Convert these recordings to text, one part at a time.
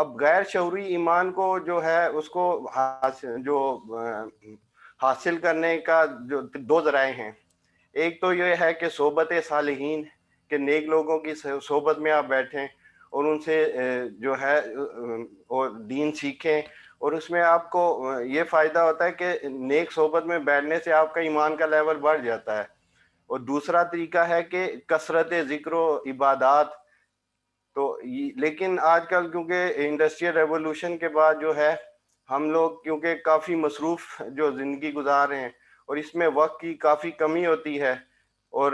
اب غیر شعوری ایمان کو جو ہے اس کو حاصل کرنے کا جو دو ذرائع ہیں. ایک تو یہ ہے کہ صحبت صالحین، کہ نیک لوگوں کی صحبت میں آپ بیٹھیں اور ان سے جو ہے اور دین سیکھیں، اور اس میں آپ کو یہ فائدہ ہوتا ہے کہ نیک صحبت میں بیٹھنے سے آپ کا ایمان کا لیول بڑھ جاتا ہے. اور دوسرا طریقہ ہے کہ کثرت ذکر و عبادات. تو لیکن آج کل کیونکہ انڈسٹریل ریولوشن کے بعد جو ہے ہم لوگ کیونکہ کافی مصروف جو زندگی گزار رہے ہیں اور اس میں وقت کی کافی کمی ہوتی ہے، اور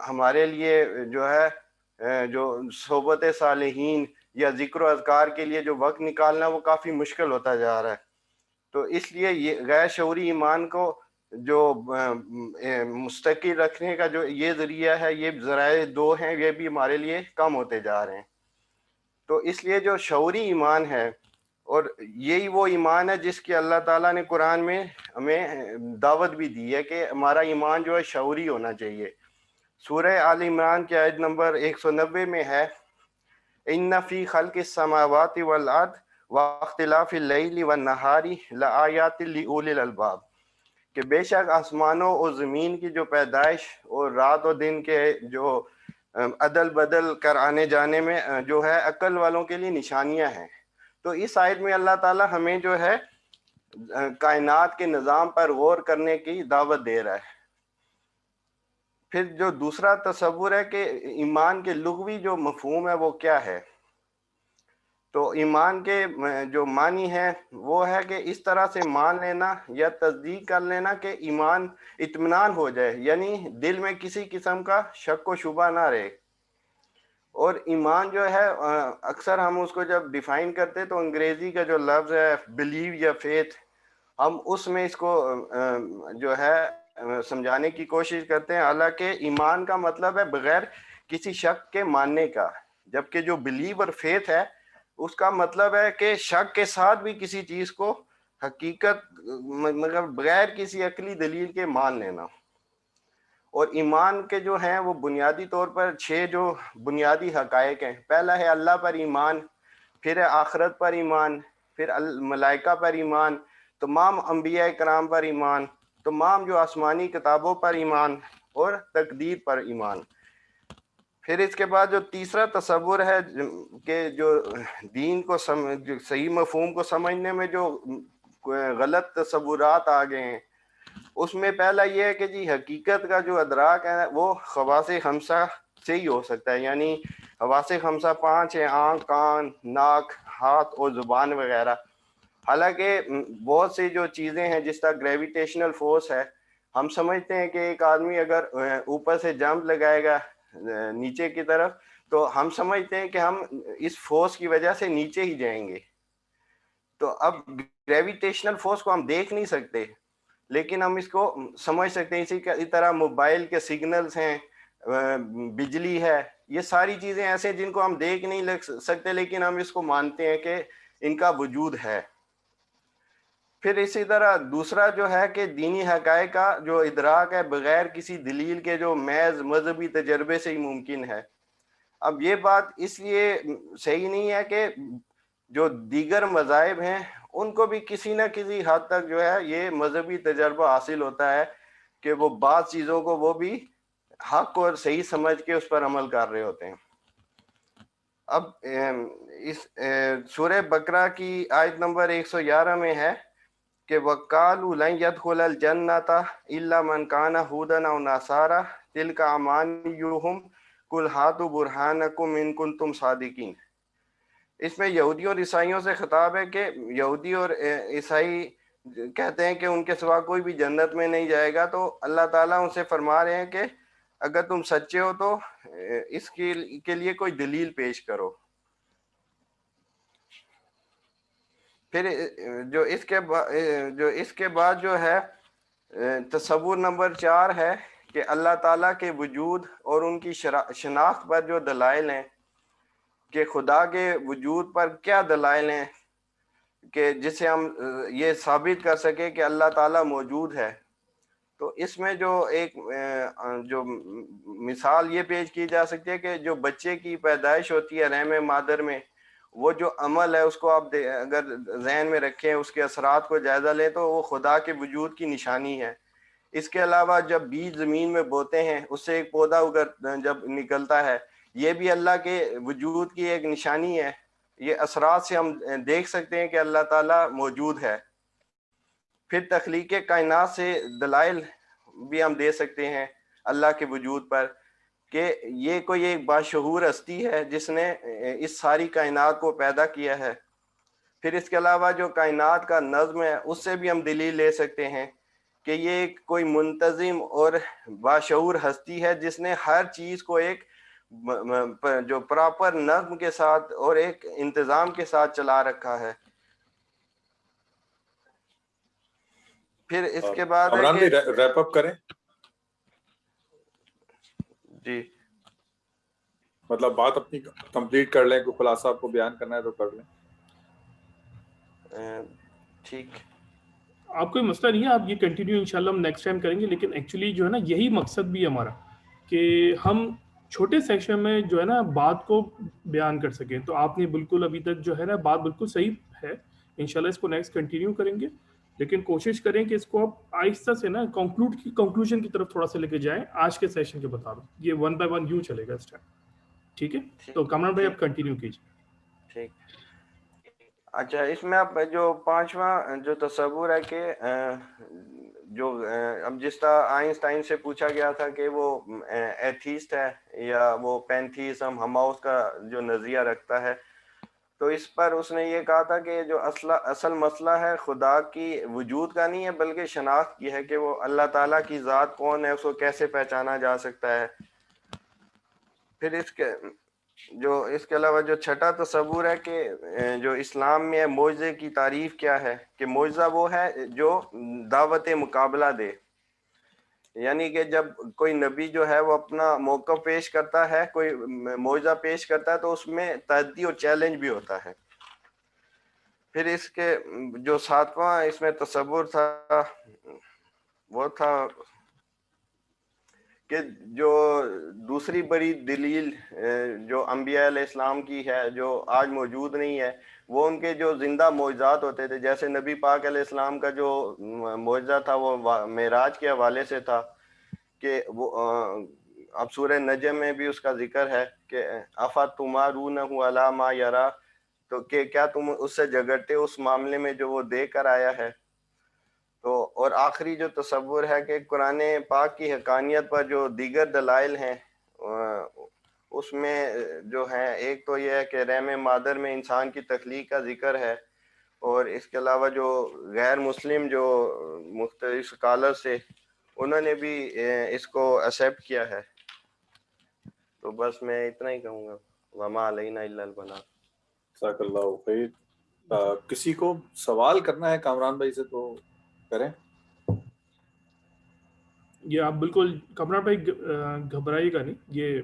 ہمارے لیے جو ہے جو صحبت صالحین یا ذکر و اذکار کے لیے جو وقت نکالنا وہ کافی مشکل ہوتا جا رہا ہے. تو اس لیے یہ غیر شعوری ایمان کو جو مستقل رکھنے کا جو یہ ذریعہ ہے، یہ ذرائع دو ہیں، یہ بھی ہمارے لیے کم ہوتے جا رہے ہیں. تو اس لیے جو شعوری ایمان ہے، اور یہی وہ ایمان ہے جس کی اللہ تعالیٰ نے قرآن میں ہمیں دعوت بھی دی ہے کہ ہمارا ایمان جو ہے شعوری ہونا چاہیے. سورہ آل عمران کی آیت نمبر 190 میں ہے، ان فی خلق السماوات والارض واختلاف اللیل والنہار لآیات لأولی الالباب، کہ بے شک آسمانوں اور زمین کی جو پیدائش اور رات و دن کے جو عدل بدل کر آنے جانے میں جو ہے عقل والوں کے لیے نشانیاں ہیں. تو اس آیت میں اللہ تعالیٰ ہمیں جو ہے کائنات کے نظام پر غور کرنے کی دعوت دے رہا ہے. پھر جو دوسرا تصور ہے کہ ایمان کے لغوی جو مفہوم ہے وہ کیا ہے، تو ایمان کے جو معنی ہے وہ ہے کہ اس طرح سے مان لینا یا تصدیق کر لینا کہ ایمان اطمینان ہو جائے، یعنی دل میں کسی قسم کا شک و شبہ نہ رہے. اور ایمان جو ہے اکثر ہم اس کو جب ڈیفائن کرتے تو انگریزی کا جو لفظ ہے بلیو یا فیتھ، ہم اس میں اس کو جو ہے سمجھانے کی کوشش کرتے ہیں. حالانکہ ایمان کا مطلب ہے بغیر کسی شک کے ماننے کا، جبکہ جو بلیو اور فیتھ ہے اس کا مطلب ہے کہ شک کے ساتھ بھی کسی چیز کو حقیقت مگر بغیر کسی عقلی دلیل کے مان لینا. اور ایمان کے جو ہیں وہ بنیادی طور پر 6 جو بنیادی حقائق ہیں. پہلا ہے اللہ پر ایمان، پھر ہے آخرت پر ایمان، پھر ملائکہ پر ایمان، تمام انبیاء کرام پر ایمان، تمام جو آسمانی کتابوں پر ایمان، اور تقدیر پر ایمان. پھر اس کے بعد جو تیسرا تصور ہے کہ جو دین کو جو صحیح مفہوم کو سمجھنے میں جو غلط تصورات آ گئے ہیں، اس میں پہلا یہ ہے کہ جی حقیقت کا جو ادراک ہے وہ خواص خمسہ سے ہی ہو سکتا ہے. یعنی حواس خمسہ 5 ہیں، آنکھ، کان، ناک، ہاتھ اور زبان وغیرہ. حالانکہ بہت سی جو چیزیں ہیں جس طرح گریویٹیشنل فورس ہے، ہم سمجھتے ہیں کہ ایک آدمی اگر اوپر سے جمپ لگائے گا نیچے کی طرف تو ہم سمجھتے ہیں کہ ہم اس فورس کی وجہ سے نیچے ہی جائیں گے. تو اب گریویٹیشنل فورس کو ہم دیکھ نہیں سکتے لیکن ہم اس کو سمجھ سکتے ہیں. اسی طرح موبائل کے سگنلز ہیں، بجلی ہے، یہ ساری چیزیں ایسے ہیں جن کو ہم دیکھ نہیں سکتے لیکن ہم اس کو مانتے ہیں کہ ان کا وجود ہے. پھر اسی طرح دوسرا جو ہے کہ دینی حقائق کا جو ادراک ہے بغیر کسی دلیل کے جو محض مذہبی تجربے سے ہی ممکن ہے. اب یہ بات اس لیے صحیح نہیں ہے کہ جو دیگر مذاہب ہیں ان کو بھی کسی نہ کسی حد تک جو ہے یہ مذہبی تجربہ حاصل ہوتا ہے کہ وہ بعض چیزوں کو وہ بھی حق اور صحیح سمجھ کے اس پر عمل کر رہے ہوتے ہیں. اب اس سورہ بقرہ کی آیت نمبر 111 میں ہے کہ وَقَالُوا لَن يَدْخُلَ الْجَنَّةَ إِلَّا مَنْ كَانَ هُودًا أَوْ نَصَارَىٰ تِلْكَ أَمَانِيُّهُمْ قُلْ هَاتُوا بُرْهَانَكُمْ إِن كُنتُمْ صَادِقِينَ. اس میں یہودیوں اور عیسائیوں سے خطاب ہے کہ یہودی اور عیسائی کہتے ہیں کہ ان کے سوا کوئی بھی جنت میں نہیں جائے گا. تو اللہ تعالیٰ ان سے فرما رہے ہیں کہ اگر تم سچے ہو تو اس کے لیے کوئی دلیل پیش کرو. پھر جو اس کے بعد جو ہے تصور نمبر 4 ہے کہ اللہ تعالیٰ کے وجود اور ان کی شناخت پر جو دلائل ہیں کہ خدا کے وجود پر کیا دلائل ہیں کہ جس سے ہم یہ ثابت کر سکیں کہ اللہ تعالیٰ موجود ہے. تو اس میں جو ایک جو مثال یہ پیش کی جا سکتی ہے کہ جو بچے کی پیدائش ہوتی ہے رحم مادر میں، وہ جو عمل ہے اس کو آپ اگر ذہن میں رکھیں، اس کے اثرات کو جائزہ لیں تو وہ خدا کے وجود کی نشانی ہے۔ اس کے علاوہ جب بیج زمین میں بوتے ہیں اس سے ایک پودا جب نکلتا ہے، یہ بھی اللہ کے وجود کی ایک نشانی ہے۔ یہ اثرات سے ہم دیکھ سکتے ہیں کہ اللہ تعالیٰ موجود ہے۔ پھر تخلیق کائنات سے دلائل بھی ہم دے سکتے ہیں اللہ کے وجود پر، کہ یہ کوئی ایک باشعور ہستی ہے جس نے اس ساری کائنات کو پیدا کیا ہے۔ پھر اس کے علاوہ جو کائنات کا نظم ہے اس سے بھی ہم دلیل لے سکتے ہیں کہ یہ ایک کوئی منتظم اور باشعور ہستی ہے جس نے ہر چیز کو ایک جو پراپر نظم کے ساتھ اور ایک انتظام کے ساتھ چلا رکھا ہے۔ پھر اس کے بعد عمران بھائی ریپ اپ کریں، جی مطلب بات اپنی کمپلیٹ کر لیں، کوئی خلاصہ آپ کو بیان کرنا ہے تو کر لیں۔ ٹھیک، آپ کوئی مسئلہ نہیں ہے، آپ یہ کنٹینیو انشاءاللہ ہم نیکسٹ ٹائم کریں گے، لیکن ایکچولی جو ہے نا یہی مقصد بھی ہے ہمارا کہ ہم چھوٹے سیکشن میں جو ہے نا بات کو بیان کر سکیں۔ تو آپ نے بالکل ابھی تک جو ہے نا بات بالکل صحیح ہے، انشاءاللہ اس کو نیکسٹ کنٹینیو کریں گے، لیکن کوشش کریں کہ اس کو آپ آہستہ سے نا کنکلوژن کی طرف تھوڑا سا لے کے جائیں آج کے سیشن کے مطابق۔ یہ 1 by 1 یوں چلے گا اس ٹائم، ٹھیک ہے؟ تو کامران بھائی آپ کنٹینیو کیجیے۔ ٹھیک، اچھا، اس میں اب جو پانچواں جو تصور ہے کہ جو اب جس طرح آئنسٹائن سے پوچھا گیا تھا کہ وہ ایتھیسٹ ہے یا وہ پینتھیزم ہماؤس کا جو نظریہ رکھتا ہے، تو اس پر اس نے یہ کہا تھا کہ جو اصل مسئلہ ہے خدا کی وجود کا نہیں ہے بلکہ شناخت کی ہے، کہ وہ اللہ تعالیٰ کی ذات کون ہے، اس کو کیسے پہچانا جا سکتا ہے۔ پھر اس کے علاوہ جو چھٹا تصور ہے کہ جو اسلام میں معجزے کی تعریف کیا ہے، کہ معجزہ وہ ہے جو دعوت مقابلہ دے، یعنی کہ جب کوئی نبی جو ہے وہ اپنا موقف پیش کرتا ہے، کوئی معجزہ پیش کرتا ہے تو اس میں تحدی اور چیلنج بھی ہوتا ہے۔ پھر اس کے جو ساتواں اس میں تصور تھا وہ تھا کہ جو دوسری بڑی دلیل جو انبیاء علیہ السلام کی ہے جو آج موجود نہیں ہے، وہ ان کے جو زندہ معجزات ہوتے تھے، جیسے نبی پاک علیہ السلام کا جو معجزہ تھا وہ معراج کے حوالے سے تھا، کہ وہ اب سورہ نجم میں بھی اس کا ذکر ہے کہ افتمارونہ علی ما یرا، تو کہ کیا تم اس سے جھگڑتے اس معاملے میں جو وہ دے کر آیا ہے۔ تو اور آخری جو تصور ہے کہ قرآن پاک کی حقانیت پر جو دیگر دلائل ہیں اس میں جو ہیں، ایک تو یہ ہے کہ رحم مادر میں انسان کی تخلیق کا ذکر ہے، اور اس کے علاوہ جو غیر مسلم جو مختلف سکالر سے انہوں نے بھی اس کو ایکسیپٹ کیا ہے۔ تو بس میں اتنا ہی کہوں گا، وما علینا الا البلاغ۔ جزاک اللہ خیر۔ کسی کو سوال کرنا ہے کامران بھائی سے تو کریں۔ یہ آپ بالکل کامران بھائی گھبرائیے گا نہیں، یہ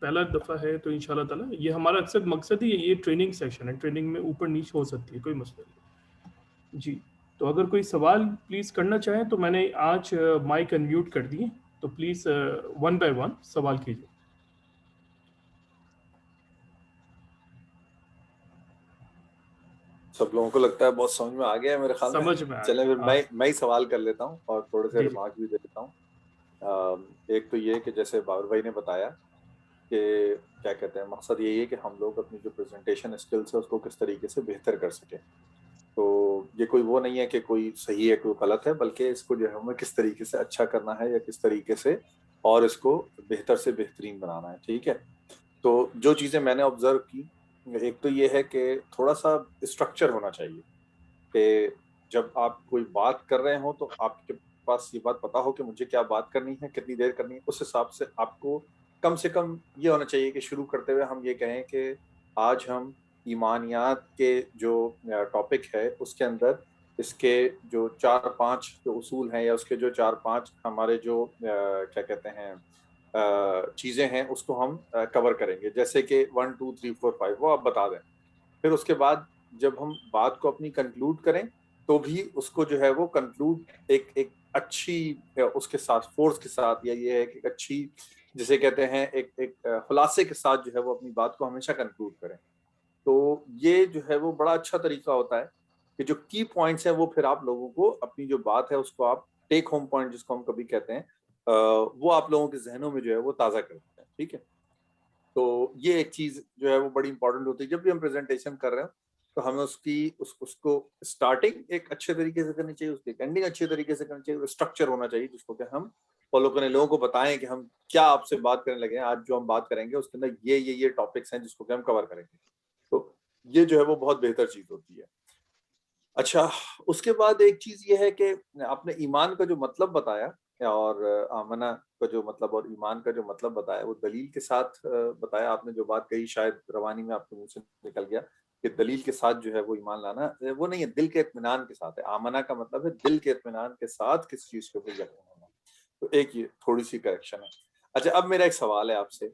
پہلا دفعہ ہے تو انشاءاللہ تعالیٰ یہ ہمارا اکثر مقصد ہی ہے، یہ ٹریننگ سیکشن ہے، ٹریننگ میں اوپر نیچے ہو سکتی ہے، کوئی مسئلہ نہیں۔ جی، تو اگر کوئی سوال پلیز کرنا چاہیں تو میں نے آج مائک انمیوٹ کر دیے، تو پلیز 1 by 1 سوال کیجیے۔ سب لوگوں کو لگتا ہے بہت سمجھ میں آ گیا ہے میرے خیال میں۔ سمجھ میں چلیں پھر میں ہی سوال کر لیتا ہوں اور تھوڑے سے ریمارک بھی دے دیتا ہوں۔ ایک تو یہ کہ جیسے بابر بھائی نے بتایا کہ کیا کہتے ہیں، مقصد یہی ہے کہ ہم لوگ اپنی جو پریزنٹیشن اسکلس ہے اس کو کس طریقے سے بہتر کر سکیں۔ تو یہ کوئی وہ نہیں ہے کہ کوئی صحیح ہے کوئی غلط ہے، بلکہ اس کو جو ہے ہمیں کس طریقے سے اچھا کرنا ہے یا کس طریقے سے اور اس کو بہتر سے بہترین بنانا ہے، ٹھیک ہے۔ تو جو چیزیں میں نے آبزرو کی، ایک تو یہ ہے کہ تھوڑا سا اسٹرکچر ہونا چاہیے، کہ جب آپ کوئی بات کر رہے ہوں تو آپ کے پاس یہ بات پتا ہو کہ مجھے کیا بات کرنی ہے، کتنی دیر کرنی ہے، اس حساب سے آپ کو کم سے کم یہ ہونا چاہیے کہ شروع کرتے ہوئے ہم یہ کہیں کہ آج ہم ایمانیات کے جو ٹاپک ہے اس کے اندر اس کے جو 4-5 جو اصول ہیں یا اس کے جو 4-5 ہمارے جو کیا کہتے ہیں چیزیں ہیں اس کو ہم کور کریں گے، جیسے کہ 1 2 3 4 5 وہ آپ بتا دیں۔ پھر اس کے بعد جب ہم بات کو اپنی کنکلوڈ کریں تو بھی اس کو جو ہے وہ کنکلوڈ ایک اچھی اس کے ساتھ فورس کے ساتھ، یا یہ ہے کہ اچھی جسے کہتے ہیں ایک خلاصے کے ساتھ جو ہے وہ اپنی بات کو ہمیشہ کنکلوڈ کریں۔ تو یہ جو ہے وہ بڑا اچھا طریقہ ہوتا ہے کہ جو کی پوائنٹس ہیں وہ پھر آپ لوگوں کو اپنی جو بات ہے اس کو آپ ٹیک ہوم پوائنٹ جس کو ہم کبھی کہتے ہیں وہ آپ لوگوں کے ذہنوں میں جو ہے وہ تازہ کرتے ہیں. ٹھیک ہے, تو یہ ایک چیز جو ہے وہ بڑی امپورٹنٹ ہوتی ہے. جب بھی ہم پریزنٹیشن کر رہے ہیں تو ہمیں اس کو اسٹارٹنگ ایک اچھے طریقے سے کرنی چاہیے, اس کی اینڈنگ اچھے طریقے سے کرنی چاہیے, اسٹرکچر ہونا چاہیے جس کو کہ ہم فالو کریں, لوگوں کو بتائیں کہ ہم کیا آپ سے بات کرنے لگے ہیں. آج جو ہم بات کریں گے اس کے اندر یہ ٹاپکس ہیں جس کو کہ ہم کور کریں گے. تو یہ جو ہے وہ بہت بہتر چیز ہوتی ہے. اچھا, اس کے بعد ایک چیز یہ ہے کہ آپ نے ایمان کا جو مطلب بتایا اور آمنہ کا جو مطلب اور ایمان کا جو مطلب بتایا وہ دلیل کے ساتھ بتایا. آپ نے جو بات کہی شاید روانی میں آپ کے منہ سے نکل گیا کہ دلیل کے ساتھ جو ہے وہ ایمان لانا وہ نہیں ہے, دل کے اطمینان کے ساتھ ہے. آمنہ کا مطلب ہے دل کے اطمینان کے ساتھ کس چیز کے اوپر یقین ہونا. تو ایک یہ تھوڑی سی کریکشن ہے. اچھا, اب میرا ایک سوال ہے آپ سے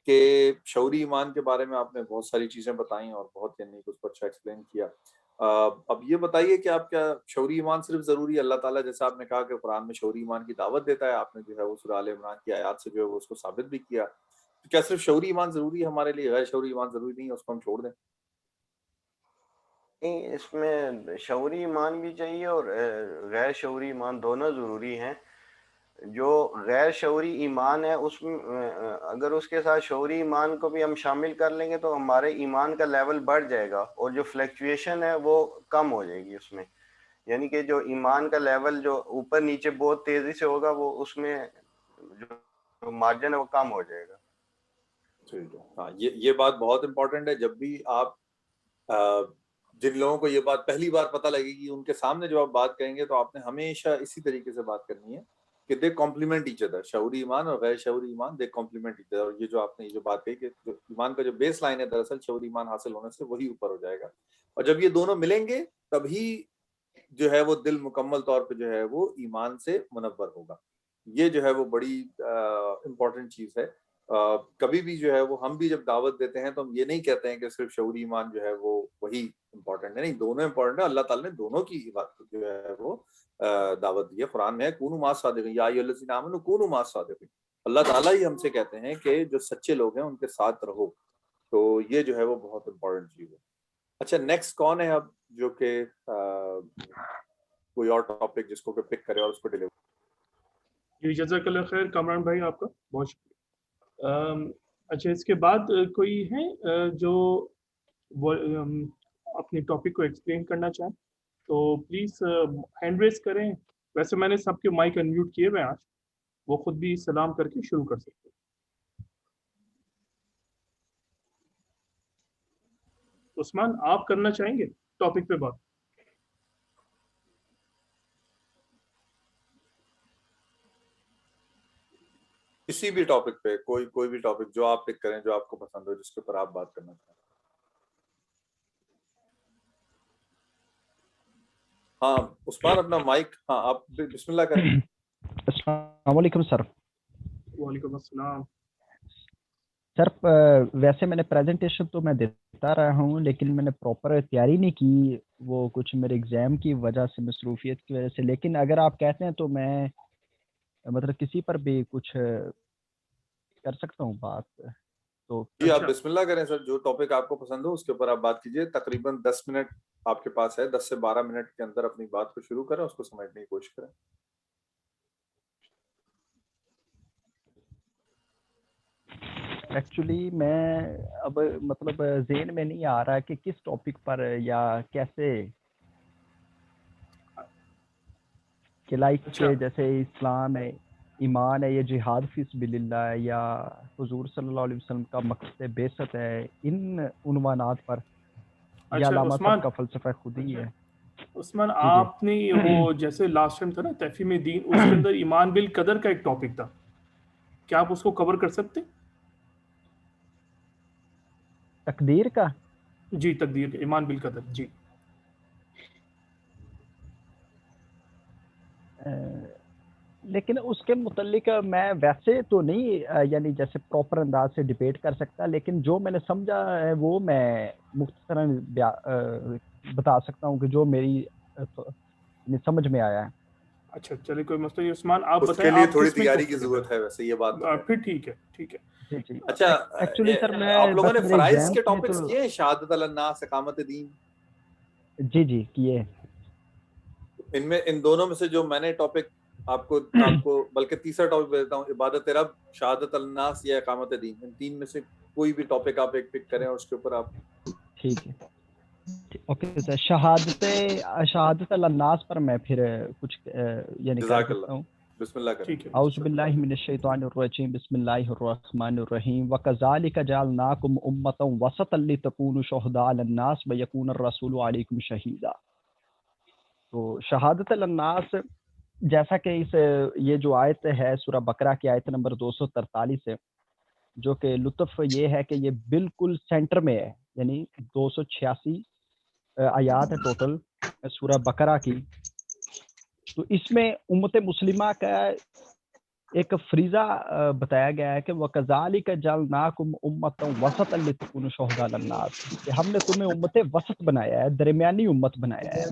کہ شعوری ایمان کے بارے میں آپ نے بہت ساری چیزیں بتائیں اور بہت یعنی اس کو اچھا ایکسپلین کیا. اب یہ بتائیے کہ آپ کیا شعوری ایمان صرف ضروری ہے؟ اللہ تعالیٰ جیسا آپ نے کہا کہ قرآن میں شعوری ایمان کی دعوت دیتا ہے, آپ نے جو ہے وہ سورہ آل عمران کی آیات سے جو ہے وہ اس کو ثابت بھی کیا. تو کیا صرف شعوری ایمان ضروری ہے ہمارے لیے, غیر شعوری ایمان ضروری نہیں ہے, اس کو ہم چھوڑ دیں؟ نہیں, اس میں شعوری ایمان بھی چاہیے اور غیر شعوری ایمان دونوں ضروری ہیں. جو غیر شعوری ایمان ہے اس میں اگر اس کے ساتھ شعوری ایمان کو بھی ہم شامل کر لیں گے تو ہمارے ایمان کا لیول بڑھ جائے گا اور جو فلیکچویشن ہے وہ کم ہو جائے گی اس میں. یعنی کہ جو ایمان کا لیول جو اوپر نیچے بہت تیزی سے ہوگا وہ اس میں جو مارجن ہے وہ کم ہو جائے گا. ٹھیک ہے, ہاں یہ بات بہت امپورٹنٹ ہے. جب بھی آپ جن لوگوں کو یہ بات پہلی بار پتہ لگے گی ان کے سامنے جو آپ بات کریں گے تو آپ نے ہمیشہ اسی طریقے سے بات کرنی ہے کہ دے کمپلیمنٹ ایچ ادر. شعوری ایمان اور غیر شعوری ایمان دے کمپلیمنٹ ایچ ادر. اور یہ جو آپ نے یہ جو بات کہی کہ جو ایمان کا جو بیس لائن ہے دراصل شعوری ایمان حاصل ہونے سے وہی اوپر ہو جائے گا, اور جب یہ دونوں ملیں گے تبھی جو ہے وہ دل مکمل طور پہ جو ہے وہ ایمان سے منور ہوگا. یہ جو ہے وہ بڑی امپورٹنٹ چیز ہے. کبھی بھی جو ہے وہ ہم بھی جب دعوت دیتے ہیں تو ہم یہ نہیں کہتے ہیں کہ صرف شعوری ایمان جو ہے وہ وہی امپورٹنٹ ہے. نہیں, دونوں امپورٹنٹ ہے. اللہ تعالیٰ نے دونوں کی بات جو ہے وہ دعوت دی ہے. قرآن میں ہے کونوا مع الصادقین, یا ایھا الذین آمنوا کونوا مع الصادقین. اللہ تعالیٰ ہی ہم سے کہتے ہیں کہ جو سچے لوگ ہیں ان کے ساتھ رہو. تو یہ جو ہے وہ بہت امپورٹنٹ چیز ہے. اچھا, نیکسٹ کون ہے اب جو کہ کوئی اور ٹاپک جس کو کہ پک کرے اور اس کو ڈیلیور. جی, جزاک اللہ خیر کامران بھائی, آپ کا بہت شکریہ. اچھا, اس کے بعد کوئی ہے جو اپنی ٹاپک کو ایکسپلین کرنا چاہیں تو پلیز ہینڈ ریز کریں. ویسے میں نے سب کے مائک انمیوٹ کیے ہوئے آج, وہ خود بھی سلام کر کے شروع کر سکتے ہیں. عثمان, آپ کرنا چاہیں گے ٹاپک پہ بات؟ کسی بھی ٹاپک پہ کوئی بھی ٹاپک جو آپ پک کریں, جو آپ کو پسند ہو, جس کے اوپر آپ بات کرنا چاہیں. ہاں عثمان, اپنا مائک, ہاں آپ بسم اللہ کریں. السلام علیکم سر. وعلیکم السلام. سر ویسے میں نے پریزنٹیشن تو میں دیتا رہا ہوں لیکن میں نے پراپر تیاری نہیں کی, وہ کچھ میرے ایگزام کی وجہ سے, مصروفیت کی وجہ سے. لیکن اگر آپ کہتے ہیں تو میں مطلب کسی پر بھی کچھ کر سکتا ہوں بات. تو جی, آپ بسم اللہ کریں سر. جو ٹاپک آپ کو پسند ہو اس کے اوپر آپ بات کیجیے. تقریباً 10 منٹ آپ کے پاس ہے, 10 سے 12 منٹ کے اندر اپنی بات کو شروع کریں, اس کو سمجھنے کی کوشش کریں. ایکچولی میں اب مطلب ذہن میں نہیں آ رہا کہ کس ٹاپک پر یا کیسے کہ لائک جیسے اسلام ہے, ایمان ہے, یا جہاد فی سبیل اللہ ہے, یا حضور صلی اللہ علیہ وسلم کا مقصد بعثت ہے, ان عنوانات پر, یا علامہ صاحب کا فلسفہ خودی ہے. عثمان, آپ نے وہ جیسے لاسٹ ٹائم تھا نا تفہیم دین, اس کے اندر ایمان بالقدر کا ایک ٹاپک تھا, کیا آپ اس کو کور کر سکتے؟ تقدیر کا؟ جی, تقدیر کا, ایمان بالقدر. جی, لیکن اس کے متعلق میں ویسے تو نہیں یعنی جیسے پراپر انداز سے ڈیبیٹ کر سکتا, لیکن جو میں نے سمجھا ہے وہ میں مختصراً بتا سکتا ہوں کہ جو میری سمجھ میں آیا ہے. اچھا چلے کوئی مسئلہ نہیں عثمان آپ اس بتائیں کے لیے آپ تھوڑی کس میں تیاری کی ضرورت ہے ویسے یہ بات تو ہے۔ پھر ٹھیک ہے جی جی اچھا ایکچولی سر میں آپ لوگوں بس نے میرے فرائض ایگزام کے تھے ٹاپکس تو کیے ہیں، شہادت الناس، اقامت دین؟ جی کیے۔ ان میں ان دونوں میں سے جو میں نے ٹاپک آپ کو بلکہ تیسرا ٹاپک دیتا ہوں، عبادت رب، شہادت الناس یا اقامت دین، ان تین میں سے کوئی بھی ٹاپک آپ ایک پک کریں اور اس کے اوپر آپ۔ ٹھیک ہے اوکے سر، شہادت الناس پر میں پھر کچھ یعنی کر جزاک سکتا اللہ، ہوں۔ بسم اللہ کریں۔ ٹھیک ہے اعوذ باللہ من الشیطان الرجیم، بسم اللہ الرحمن الرحیم، وَكَذَلِكَ جَعَلْنَاكُمْ أُمَّةً وَسَطًا لِتَكُونُوا شُهَدَاءَ عَلَى النَّاسِ وَيَكُونَ الرَّسُولُ عَلَيْكُمْ شَهِيدًا۔ تو شہادت الناس جیسا کہ یہ جو آیت ہے سورہ بقرہ کی آیت نمبر 243 ہے، جو کہ لطف یہ ہے کہ یہ بالکل سینٹر میں ہے، یعنی 286 آیات ہے ٹوٹل سورہ بقرہ کی۔ تو اس میں امت مسلمہ کا ایک فریضہ بتایا گیا ہے کہ وَكَذَلِكَ جَعَلْنَاكُمْ أُمَّةً وَسَطًا لِتَكُونُوا شُهَدَاءَ عَلَى النَّاسِ، کہ ہم نے تمہیں امت وسط بنایا ہے، درمیانی امت بنایا ہے،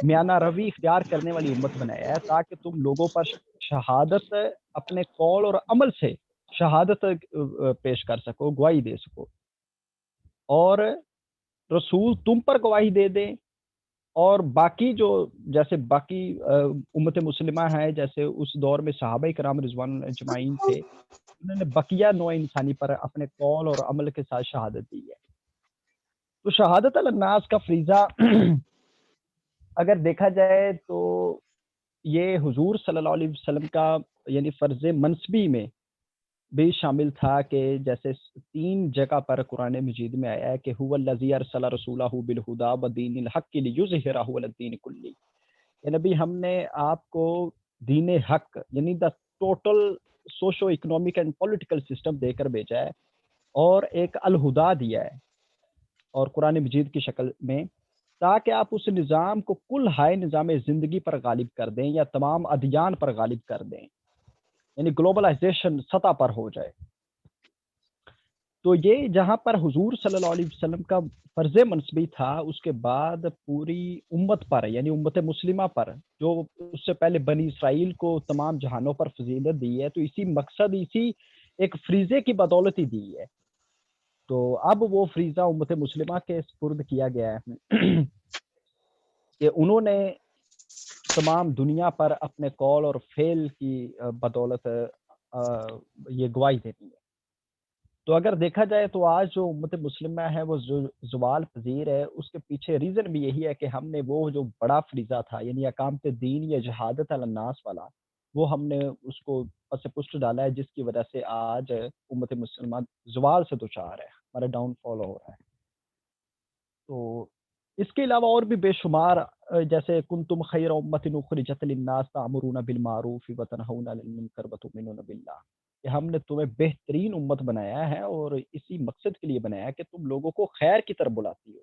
میانہ روی اختیار کرنے والی امت بنایا ہے، تاکہ تم لوگوں پر شہادت اپنے قول اور عمل سے شہادت پیش کر سکو، گواہی دے سکو، اور رسول تم پر گواہی دے دیں، اور باقی جو جیسے باقی امت مسلمہ ہے، جیسے اس دور میں صحابہ کرام رضوان اللہ اجمعین تھے، انہوں نے بقیہ نوع انسانی پر اپنے قول اور عمل کے ساتھ شہادت دی ہے۔ تو شہادت الناس کا فریضہ اگر دیکھا جائے تو یہ حضور صلی اللہ علیہ وسلم کا یعنی فرض منصبی میں بھی شامل تھا، کہ جیسے 3 جگہ پر قرآن مجید میں آیا ہے کہ هو الذی ارسل رسولہ بالہدی ودین الحق لیظہرہ علی الدین کلہ، کہ نبی ہم نے آپ کو دین حق یعنی دا total socio economic and political system دے کر بھیجا ہے، اور ایک الہدا دیا ہے اور قرآن مجید کی شکل میں، تاکہ آپ اس نظام کو کل ہائے نظام زندگی پر غالب کر دیں یا تمام ادیان پر غالب کر دیں، یعنی گلوبلائزیشن سطح پر ہو جائے۔ تو یہ جہاں پر حضور صلی اللہ علیہ وسلم کا فرض منصبی تھا، اس کے بعد پوری امت پر یعنی امت مسلمہ پر، جو اس سے پہلے بنی اسرائیل کو تمام جہانوں پر فضیلت دی ہے، تو اسی مقصد اسی ایک فریضے کی بدولت ہی دی ہے۔ تو اب وہ فریضہ امت مسلمہ کے سپرد کیا گیا ہے کہ انہوں نے تمام دنیا پر اپنے قول اور فعل کی بدولت یہ گواہی دینی ہے۔ تو اگر دیکھا جائے تو آج جو امت مسلمہ ہے وہ زوال پذیر ہے، اس کے پیچھے ریزن بھی یہی ہے کہ ہم نے وہ جو بڑا فریضہ تھا یعنی اقامت دین یا جہادت علی الناس والا، وہ ہم نے اس کو پس پشت ڈالا ہے، جس کی وجہ سے آج امت مسلمہ زوال سے دوچار ہے، ہمارا ڈاؤن فال ہو رہا ہے۔ تو اس کے علاوہ اور بھی بے شمار جیسے کنتم خیر امۃ اخرجت للناس تأمرون بالمعروف وتنہون عن المنکر وتؤمنون باللہ، کہ ہم نے تمہیں بہترین امت بنایا ہے اور اسی مقصد کے لیے بنایا ہے کہ تم لوگوں کو خیر کی طرف بلاتی ہو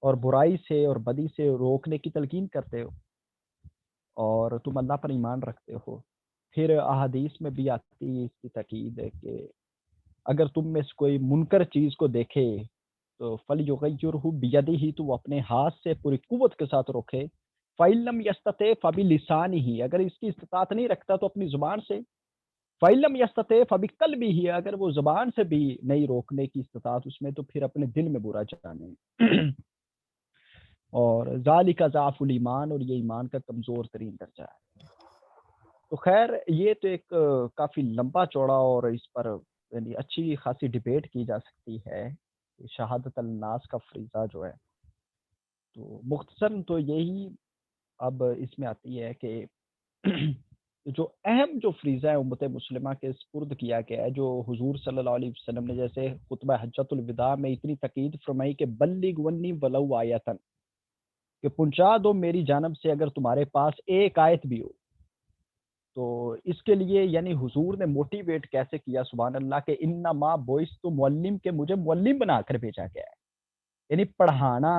اور برائی سے اور بدی سے روکنے کی تلقین کرتے ہو، اور تم اللہ پر ایمان رکھتے ہو۔ پھر احادیث میں بھی آتی ہے اس کی تاکید ہے کہ اگر تم میں سے کوئی منکر چیز کو دیکھے تو فَلْيُغَيِّرْهُ بِيَدِهِ، تو وہ اپنے ہاتھ سے پوری قوت کے ساتھ روکے، فَإِن لَّمْ يَسْتَطِعْ فَبِلِسَانِهِ، اگر اس کی استطاعت نہیں رکھتا تو اپنی زبان سے، فَإِن لَّمْ يَسْتَطِعْ فَبِقَلْبِهِ، اگر وہ زبان سے بھی نہیں روکنے کی استطاعت اس میں تو پھر اپنے دل میں برا جانے۔ اور ذَلِكَ ضَعْفُ الْإِيمَانِ، اور یہ ایمان کا کمزور ترین درجہ ہے۔ تو خیر یہ تو ایک کافی لمبا چوڑا اور اس پر یعنی اچھی خاصی ڈیبیٹ کی جا سکتی ہے، شہادت الناس کا فریضہ جو ہے۔ تو مختصراً تو یہی اب اس میں آتی ہے کہ جو اہم جو فریضہ ہے امت مسلمہ کے سپرد کیا گیا ہے، جو حضور صلی اللہ علیہ وسلم نے جیسے خطبہ حجۃ الوداع میں اتنی تاکید فرمائی کہ بلغ عنی ولو آیۃ، کہ پہنچا دو میری جانب سے اگر تمہارے پاس ایک آیت بھی ہو۔ تو اس کے لیے یعنی حضور نے موٹیویٹ کیسے کیا، سبحان اللہ، کہ انما بعثت معلم، کہ مجھے معلم بنا کر بھیجا گیا ہے، یعنی پڑھانا،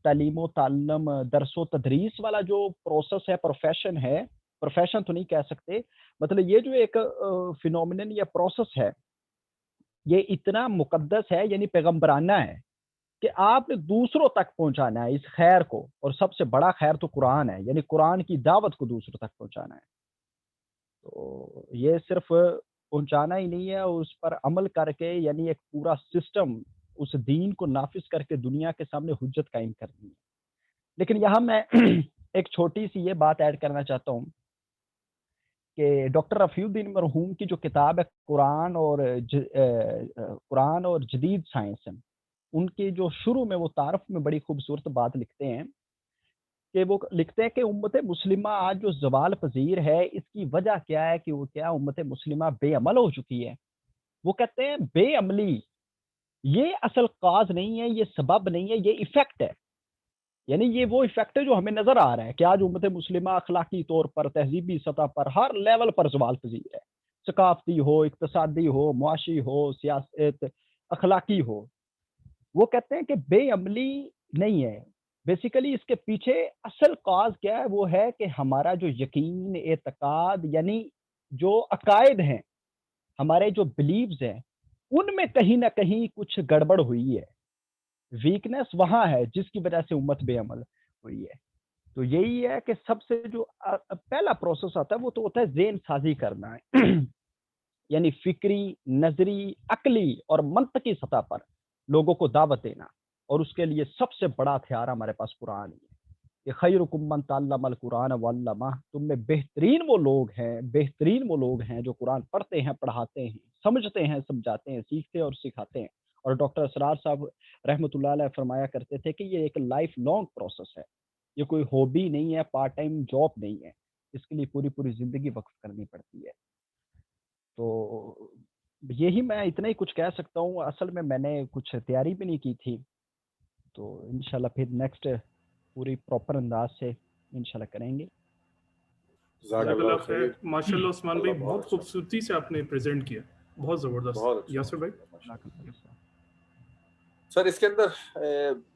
تعلیم و تعلم، درس و تدریس والا جو پروسیس ہے، پروفیشن ہے، پروفیشن تو نہیں کہہ سکتے، مطلب یہ جو ایک فینومینن یا پروسیس ہے، یہ اتنا مقدس ہے، یعنی پیغمبرانہ ہے کہ آپ نے دوسروں تک پہنچانا ہے اس خیر کو، اور سب سے بڑا خیر تو قرآن ہے، یعنی قرآن کی دعوت کو دوسروں تک پہنچانا ہے۔ تو یہ صرف پہنچانا ہی نہیں ہے، اس پر عمل کر کے، یعنی ایک پورا سسٹم اس دین کو نافذ کر کے دنیا کے سامنے حجت قائم کرنی ہے۔ لیکن یہاں میں ایک چھوٹی سی یہ بات ایڈ کرنا چاہتا ہوں کہ ڈاکٹر رفیع الدین مرحوم کی جو کتاب ہے قرآن اور جدید سائنس، ان کے جو شروع میں وہ تعارف میں بڑی خوبصورت بات لکھتے ہیں کہ وہ لکھتے ہیں کہ امت مسلمہ آج جو زوال پذیر ہے، اس کی وجہ کیا ہے کہ وہ کیا امت مسلمہ بے عمل ہو چکی ہے۔ وہ کہتے ہیں بے عملی یہ اصل کاز نہیں ہے، یہ سبب نہیں ہے، یہ ایفیکٹ ہے۔ یعنی یہ وہ ایفیکٹ ہے جو ہمیں نظر آ رہا ہے کہ آج امت مسلمہ اخلاقی طور پر، تہذیبی سطح پر، ہر لیول پر زوال پذیر ہے، ثقافتی ہو، اقتصادی ہو، معاشی ہو، سیاست، اخلاقی ہو۔ وہ کہتے ہیں کہ بے عملی نہیں ہے، بیسیکلی اس کے پیچھے اصل کاز کیا ہے؟ وہ ہے کہ ہمارا جو یقین، اعتقاد، یعنی جو عقائد ہیں، ہمارے جو بلیفز ہیں، ان میں کہیں نہ کہیں کچھ گڑبڑ ہوئی ہے، ویکنس وہاں ہے جس کی وجہ سے امت بے عمل ہوئی ہے۔ تو یہی ہے کہ سب سے جو پہلا پروسیس آتا ہے وہ تو ہوتا ہے ذہن سازی کرنا ہے یعنی فکری، نظری، عقلی اور منطقی سطح پر لوگوں کو دعوت دینا، اور اس کے لیے سب سے بڑا ہتھیار ہمارے پاس قرآن ہی ہے کہ خیرکم من تعلم القرآن وعلمہ، تم میں بہترین وہ لوگ ہیں جو قرآن پڑھتے ہیں، پڑھاتے ہیں، سمجھتے ہیں، سمجھاتے ہیں، سیکھتے ہیں اور سکھاتے ہیں۔ اور ڈاکٹر اسرار صاحب رحمۃ اللہ علیہ فرمایا کرتے تھے کہ یہ ایک لائف لانگ پروسیس ہے، یہ کوئی ہابی نہیں ہے، پارٹ ٹائم جاب نہیں ہے، اس کے لیے پوری زندگی وقف کرنی پڑتی ہے۔ تو یہی میں اتنا ہی کچھ کہہ سکتا ہوں، اصل میں نے کچھ تیاری بھی نہیں کی تھی، تو انشاءاللہ پھر نیکسٹ پوری پراپر انداز سے انشاءاللہ کریں گے۔ جزاک جزاک اللہ اللہ خیر، خیر، ماشاءاللہ عثمان بھائی اللہ بہت اچھا، خوبصورتی سے آپ نے پریزنٹ کیا، بہت زبردست۔ بہت اچھا یاسر بھائی؟ سر اس کے اندر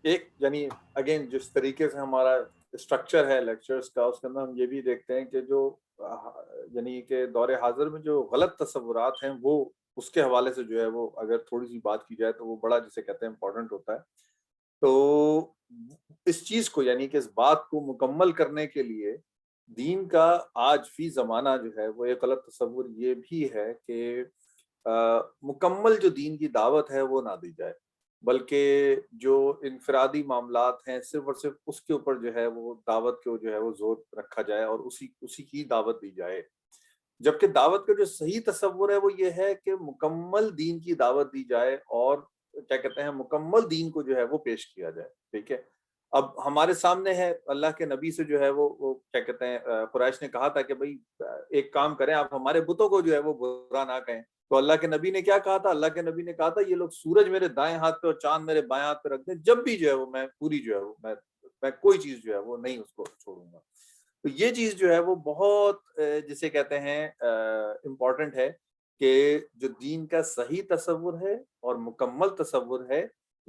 ایک یعنی اگین جس طریقے سے ہمارا اسٹرکچر ہے لیکچرز کا، اس کے اندر ہم یہ بھی دیکھتے ہیں کہ جو یعنی کہ دور حاضر میں جو غلط تصورات ہیں وہ اس کے حوالے سے جو ہے وہ اگر تھوڑی سی بات کی جائے تو وہ بڑا جسے کہتے ہیں امپورٹنٹ ہوتا ہے۔ تو اس چیز کو یعنی کہ اس بات کو مکمل کرنے کے لیے دین کا آج فی زمانہ جو ہے وہ ایک غلط تصور یہ بھی ہے کہ مکمل جو دین کی دعوت ہے وہ نہ دی جائے، بلکہ جو انفرادی معاملات ہیں صرف اور صرف اس کے اوپر جو ہے وہ دعوت کو جو ہے وہ زور رکھا جائے اور اسی کی دعوت دی جائے، جبکہ دعوت کا جو صحیح تصور ہے وہ یہ ہے کہ مکمل دین کی دعوت دی جائے اور کیا کہتے ہیں مکمل دین کو جو ہے وہ پیش کیا جائے۔ ٹھیک ہے، اب ہمارے سامنے ہے اللہ کے نبی سے جو ہے وہ کیا کہتے ہیں قریش نے کہا تھا کہ بھائی ایک کام کریں، آپ ہمارے بتوں کو جو ہے وہ برا نہ کہیں۔ تو اللہ کے نبی نے کیا کہا تھا؟ اللہ کے نبی نے کہا تھا یہ لوگ سورج میرے دائیں ہاتھ پہ اور چاند میرے بائیں ہاتھ پہ رکھ دیں، جب بھی جو ہے وہ میں پوری جو ہے وہ میں کوئی چیز جو ہے وہ نہیں اس کو چھوڑوں گا۔ تو یہ چیز جو ہے وہ بہت جسے کہتے ہیں امپورٹنٹ ہے کہ جو دین کا صحیح تصور ہے اور مکمل تصور ہے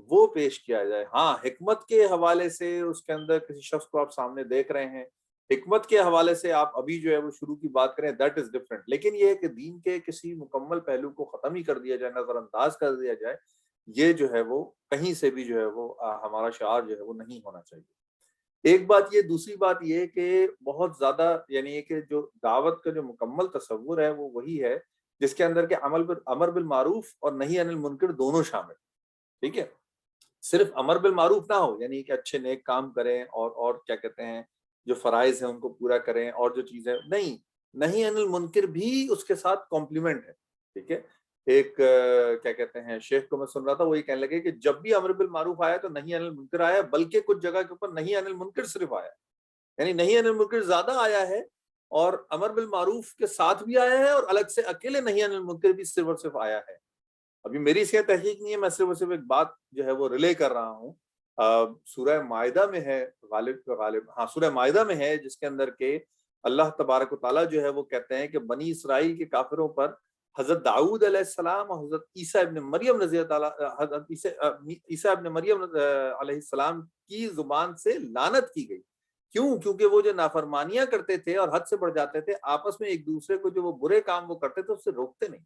وہ پیش کیا جائے۔ ہاں حکمت کے حوالے سے اس کے اندر کسی شخص کو آپ سامنے دیکھ رہے ہیں، حکمت کے حوالے سے آپ ابھی جو ہے وہ شروع کی بات کریں، دیٹ از ڈفرینٹ، لیکن یہ ہے کہ دین کے کسی مکمل پہلو کو ختم ہی کر دیا جائے، نظر انداز کر دیا جائے، یہ جو ہے وہ کہیں سے بھی جو ہے وہ ہمارا شعار جو ہے وہ نہیں ہونا چاہیے۔ ایک بات یہ، دوسری بات یہ کہ بہت زیادہ یعنی کہ جو دعوت کا جو مکمل تصور ہے وہ وہی ہے جس کے اندر کہ امر بالمعروف اور نہی عن المنکر دونوں شامل۔ ٹھیک ہے، صرف امر بالمعروف نہ ہو یعنی کہ اچھے نیک کام کریں اور کیا کہتے ہیں جو فرائض ہیں ان کو پورا کریں اور جو چیزیں نہیں، نہی عن المنکر بھی اس کے ساتھ کمپلیمنٹ ہے۔ ٹھیک ہے، ایک کیا کہتے ہیں شیخ کو میں سن رہا تھا، وہی کہنے لگے کہ جب بھی امر بالمعروف آیا تو نہی عن المنکر آیا، بلکہ کچھ جگہ کے اوپر نہی عن المنکر صرف آیا، یعنی نہی عن المنکر زیادہ آیا ہے اور امر بالمعروف کے ساتھ بھی آیا ہے اور الگ سے اکیلے نہی عن المنکر بھی صرف اور صرف آیا ہے۔ ابھی میری اس کی تحقیق نہیں ہے، میں صرف اور صرف ایک بات جو ہے وہ ریلے کر رہا ہوں۔ سورہ مائدہ میں ہے سورہ مائدہ میں ہے جس کے اندر کہ اللہ تبارک و تعالیٰ جو ہے وہ کہتے ہیں کہ بنی اسرائیل کے کافروں پر حضرت داؤد علیہ السلام اور حضرت عیسیٰ ابن مریم رضی اللہ حضرت عیسیٰ ابن مریم علیہ السلام کی زبان سے لعنت کی گئی۔ کیوں؟ کیونکہ وہ جو نافرمانیاں کرتے تھے اور حد سے بڑھ جاتے تھے، آپس میں ایک دوسرے کو جو وہ برے کام وہ کرتے تھے اس سے روکتے نہیں۔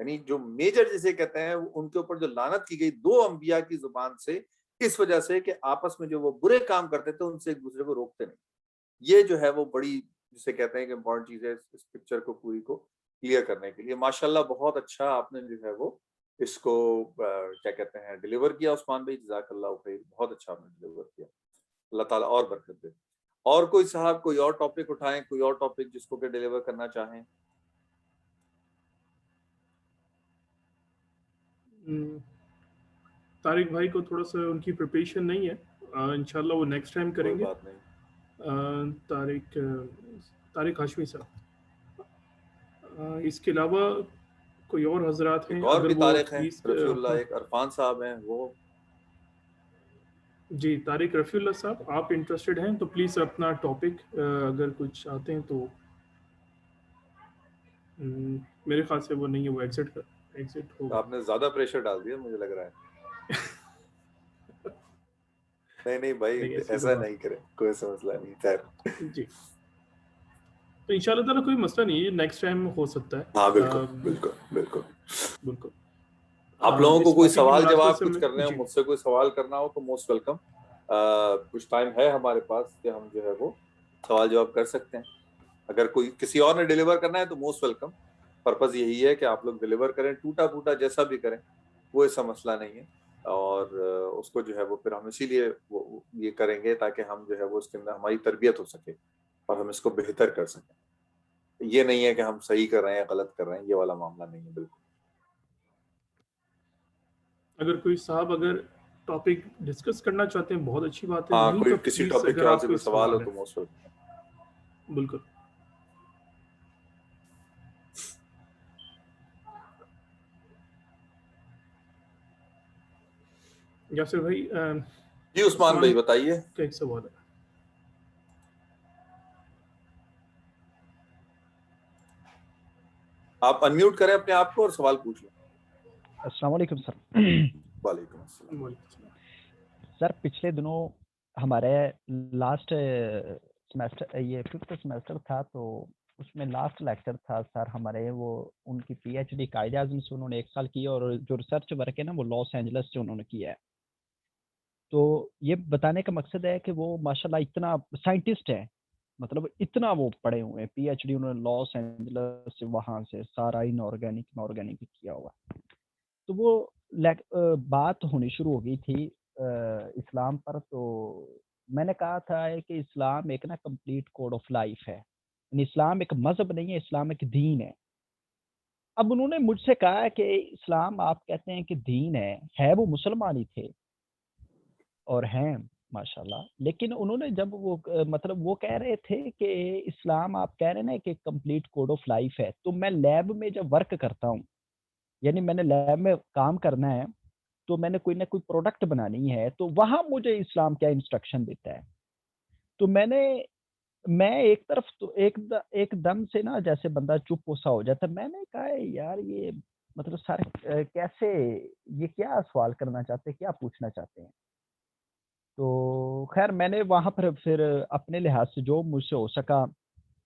یعنی جو میجر جسے کہتے ہیں ان کے اوپر جو لعنت کی گئی 2 انبیاء کی زبان سے، اس وجہ سے کہ آپس میں جو وہ برے کام کرتے تھے ان سے ایک دوسرے کو روکتے نہیں. یہ جو ہے وہ بڑی جسے کہتے ہیں کہ امپورٹنٹ چیز ہے اس پکچر کو پوری کو کلیئر کرنے کے لیے. ماشاءاللہ بہت اچھا آپ نے جو ہے وہ اس کو کیا کہتے ہیں ڈیلیور کیا عثمان بھائی، جزاک اللہ خیر، بہت اچھا آپ نے ڈیلیور کیا. اللہ تعالیٰ اور برکت دے. اور کوئی صاحب کوئی اور ٹاپک اٹھائیں، کوئی اور ٹاپک جس کو کہ ڈیلیور کرنا چاہیں. طارق بھائی کو تھوڑا سا ان کی پریپریشن نہیں ہے، انشاءاللہ وہ نیکسٹ ٹائم کریں گے. کوئی بات نہیں. طارق ہاشمی صاحب، اس کے علاوہ کوئی اور حضرات ہیں ایک اور اگر بھی وہ طارق ہیں، پلیز رفیع اللہ، ایک عرفان صاحب ہیں وہ. جی طارق رفیع اللہ صاحب، آپ انٹرسٹڈ ہیں تو پلیز اپنا ٹاپک اگر کچھ آتے ہیں تو میرے خیال سے وہ نہیں ہے، وہ ایگزٹ ہوگا. آپ نے زیادہ پریشر ڈال دیا مجھے لگ رہا ہے. نہیں بھائی ایسا نہیں کریں، کوئی ایسا مسئلہ نہیں. خیر جی، تو انشاءاللہ تعالیٰ کوئی مسئلہ نہیں ہے، نیکسٹ ٹائم ہو سکتا ہے. ہاں بالکل بالکل بالکل بالکل. آپ لوگوں کو کوئی سوال جواب کچھ جی کرنے ہو، مجھ سے کوئی سوال کرنا ہو تو موسٹ ویلکم. کچھ ٹائم ہے ہمارے پاس کہ ہم جو ہے وہ سوال جواب کر سکتے ہیں. اگر کوئی کسی اور نے ڈیلیور کرنا ہے تو موسٹ ویلکم. پرپز یہی ہے کہ آپ لوگ ڈیلیور کریں، ٹوٹا پھوٹا جیسا بھی کریں، وہ ایسا مسئلہ نہیں ہے. اور اس کو جو ہے وہ پھر ہم اسی لیے وہ یہ کریں گے تاکہ ہم جو ہے وہ اس کے اندر ہماری تربیت ہو سکے اور ہم اس کو بہتر کر سکیں. یہ نہیں ہے کہ ہم صحیح کر رہے ہیں یا غلط کر رہے ہیں، یہ والا معاملہ نہیں ہے بالکل. اگر کوئی صاحب اگر ٹاپک ڈسکس کرنا چاہتے ہیں بہت اچھی بات ہے، ہاں نہیں کوئی تو کسی پلیز ٹاپک کے اگر حوالے آپ سے کو کوئی سوال ہو تو موسٹ ویلکم. بالکل. یاسر بھائی، جی عثمان بھائی بتائیے. کا ایک سوال ہے. آپ انمیوٹ کریں اپنے آپ کو اور سوال پوچھ لیں. السلام علیکم سر. وعلیکم السلام. سر پچھلے دنوں ہمارے لاسٹ سیمسٹر، یہ 5th سیمسٹر تھا، تو اس میں لاسٹ لیکچر تھا سر ہمارے، وہ ان کی P H D Quaid Azam سے انہوں نے 1 سال کیا، اور جو ریسرچ ورک ہے نا وہ لاس اینجلس سے انہوں نے کیا ہے. تو یہ بتانے کا مقصد ہے کہ وہ ماشاءاللہ اتنا سائنٹسٹ ہے، مطلب اتنا وہ پڑھے ہوئے ہیں، پی ایچ ڈی انہوں نے لاس اینجلس سے وہاں سے سارا ان آرگینک کیا ہوا. تو وہ بات ہونی شروع ہو گئی تھی اسلام پر. تو میں نے کہا تھا کہ اسلام ایک نا کمپلیٹ کوڈ آف لائف ہے، یعنی اسلام ایک مذہب نہیں ہے، اسلام ایک دین ہے. اب انہوں نے مجھ سے کہا کہ اسلام آپ کہتے ہیں کہ دین ہے وہ مسلمان ہی تھے اور ہیں ماشاءاللہ، لیکن انہوں نے جب وہ مطلب وہ کہہ رہے تھے کہ اسلام آپ کہہ رہے ہیں نا کہ کمپلیٹ کوڈ آف لائف ہے، تو میں لیب میں جب ورک کرتا ہوں، یعنی میں نے لیب میں کام کرنا ہے، تو میں نے کوئی نہ کوئی پروڈکٹ بنانی ہے، تو وہاں مجھے اسلام کیا انسٹرکشن دیتا ہے. تو میں ایک طرف تو ایک دم سے نا جیسے بندہ چپ سا ہو جاتا. میں نے کہا یار یہ مطلب سر کیسے، یہ کیا سوال کرنا چاہتے ہیں، کیا پوچھنا چاہتے ہیں. تو خیر میں نے وہاں پر پھر اپنے لحاظ سے جو مجھ سے ہو سکا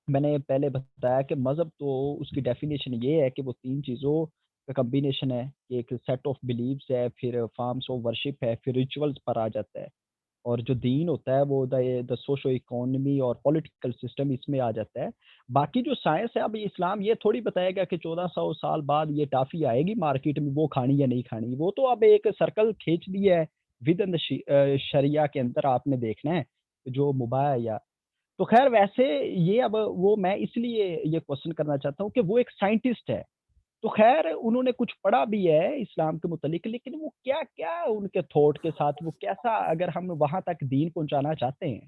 میں نے پہلے بتایا کہ مذہب تو اس کی ڈیفینیشن یہ ہے کہ وہ 3 چیزوں کا کمبینیشن ہے، ایک سیٹ آف بلیفس ہے، پھر فارمس آف ورشپ ہے، پھر ریچولز پر آ جاتا ہے. اور جو دین ہوتا ہے وہ دا سوشو اکانومی اور پولیٹیکل سسٹم اس میں آ جاتا ہے. باقی جو سائنس ہے، اب اسلام یہ تھوڑی بتائے گا کہ 1400 سال بعد یہ ٹافی آئے گی مارکیٹ میں، وہ کھانی یا نہیں کھانی. وہ تو اب ایک سرکل کھینچ دیا ہے ود ان شریعہ کے اندر، آپ نے دیکھنا ہے جو مباح ہے یا تو خیر. ویسے یہ اب وہ میں اس لیے یہ کوشچن کرنا چاہتا ہوں کہ وہ ایک سائنٹسٹ ہے، تو خیر انہوں نے کچھ پڑھا بھی ہے اسلام کے متعلق، لیکن وہ کیا ان کے تھوٹ کے ساتھ وہ کیسا، اگر ہم وہاں تک دین پہنچانا چاہتے ہیں،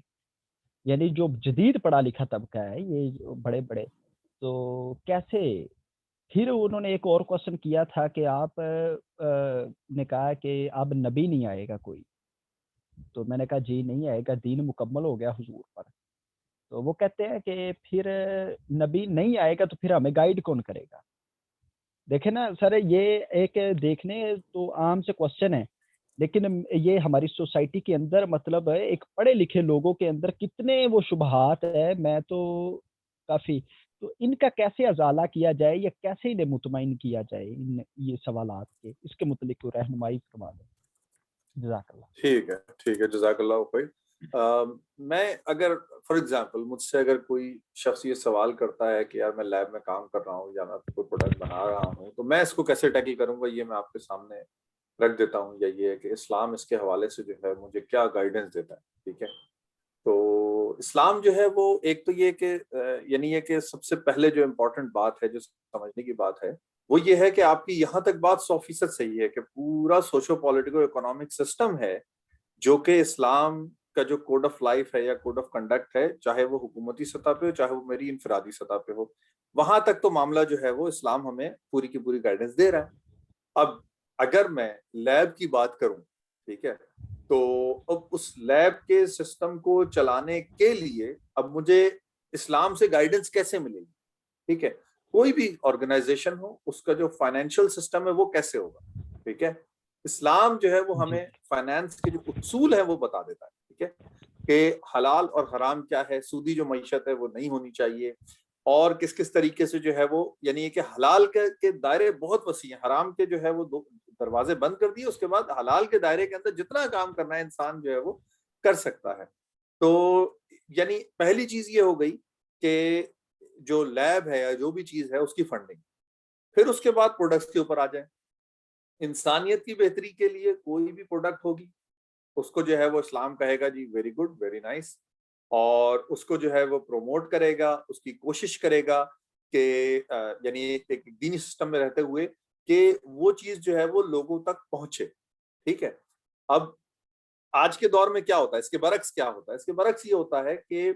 یعنی جو جدید پڑھا لکھا طبقہ ہے یہ بڑے تو کیسے. پھر انہوں نے ایک اور کوشچن کیا تھا کہ آپ نے کہا کہ اب نبی نہیں آئے گا کوئی. تو میں نے کہا جی نہیں آئے گا، دین مکمل ہو گیا حضور پر. تو وہ کہتے ہیں کہ پھر نبی نہیں آئے گا تو پھر ہمیں گائیڈ کون کرے گا. دیکھیں نا سر، یہ ایک دیکھنے تو عام سے کوشچن ہے، لیکن یہ ہماری سوسائٹی کے اندر مطلب ایک پڑھے لکھے لوگوں کے اندر کتنے وہ شبہات ہے. میں تو کافی تو ان کا کیسے ازالہ کیا جائے یا کیسے انہیں مطمئن کیا جائے ان یہ سوالات کے، اس کے متعلق کوئی رہنمائی فرما دیں. جزاک اللہ. ٹھیک ہے جزاک اللہ خیر. میں اگر فار ایگزامپل مجھ سے اگر کوئی شخص یہ سوال کرتا ہے کہ یار میں لیب میں کام کر رہا ہوں یا میں کوئی پروڈکٹ بنا رہا ہوں، تو میں اس کو کیسے ٹیکل کروں گا، یہ میں آپ کے سامنے رکھ دیتا ہوں. یا یہ ہے کہ اسلام اس کے حوالے سے جو ہے مجھے کیا گائیڈنس دیتا ہے. ٹھیک ہے، تو اسلام جو ہے وہ ایک تو یہ کہ یعنی یہ کہ سب سے پہلے جو امپورٹنٹ بات ہے، جو سمجھنے کی بات ہے، وہ یہ ہے کہ آپ کی یہاں تک بات 100% صحیح ہے کہ پورا سوشو پولیٹیکل اکنامک سسٹم ہے جو کہ اسلام کا جو کوڈ آف لائف ہے یا کوڈ آف کنڈکٹ ہے، چاہے وہ حکومتی سطح پہ ہو چاہے وہ میری انفرادی سطح پہ ہو، وہاں تک تو معاملہ جو ہے وہ اسلام ہمیں پوری کی پوری گائیڈنس دے رہا ہے. اب اگر میں لیب کی بات کروں، ٹھیک ہے، تو اب اس لیب کے سسٹم کو چلانے کے لیے اب مجھے اسلام سے گائیڈنس کیسے ملے گی؟ ٹھیک ہے، کوئی بھی آرگنائزیشن ہو اس کا جو فائنینشیل سسٹم ہے وہ کیسے ہوگا. ٹھیک ہے، اسلام جو ہے وہ ہمیں فائنانس کے جو اصول ہیں وہ بتا دیتا ہے. ٹھیک ہے، کہ حلال اور حرام کیا ہے، سودی جو معیشت ہے وہ نہیں ہونی چاہیے، اور کس کس طریقے سے جو ہے وہ، یعنی کہ حلال کے دائرے بہت وسیع ہیں، حرام کے جو ہے وہ دروازے بند کر دیے، اس کے بعد حلال کے دائرے کے اندر جتنا کام کرنا ہے انسان جو ہے وہ کر سکتا ہے. تو یعنی پہلی چیز یہ ہو گئی کہ جو لیب ہے یا جو بھی چیز ہے اس کی فنڈنگ. پھر اس کے بعد پروڈکٹس کے اوپر آ جائیں. انسانیت کی بہتری کے لیے کوئی بھی پروڈکٹ ہوگی اس کو جو ہے وہ اسلام کہے گا جی ویری گڈ ویری نائس، اور اس کو جو ہے وہ پروموٹ کرے گا، اس کی کوشش کرے گا کہ یعنی ایک دینی سسٹم میں رہتے ہوئے کہ وہ چیز جو ہے وہ لوگوں تک پہنچے. ٹھیک ہے، اب آج کے دور میں کیا ہوتا ہے، اس کے برعکس کیا ہوتا ہے؟ اس کے برعکس یہ ہوتا ہے کہ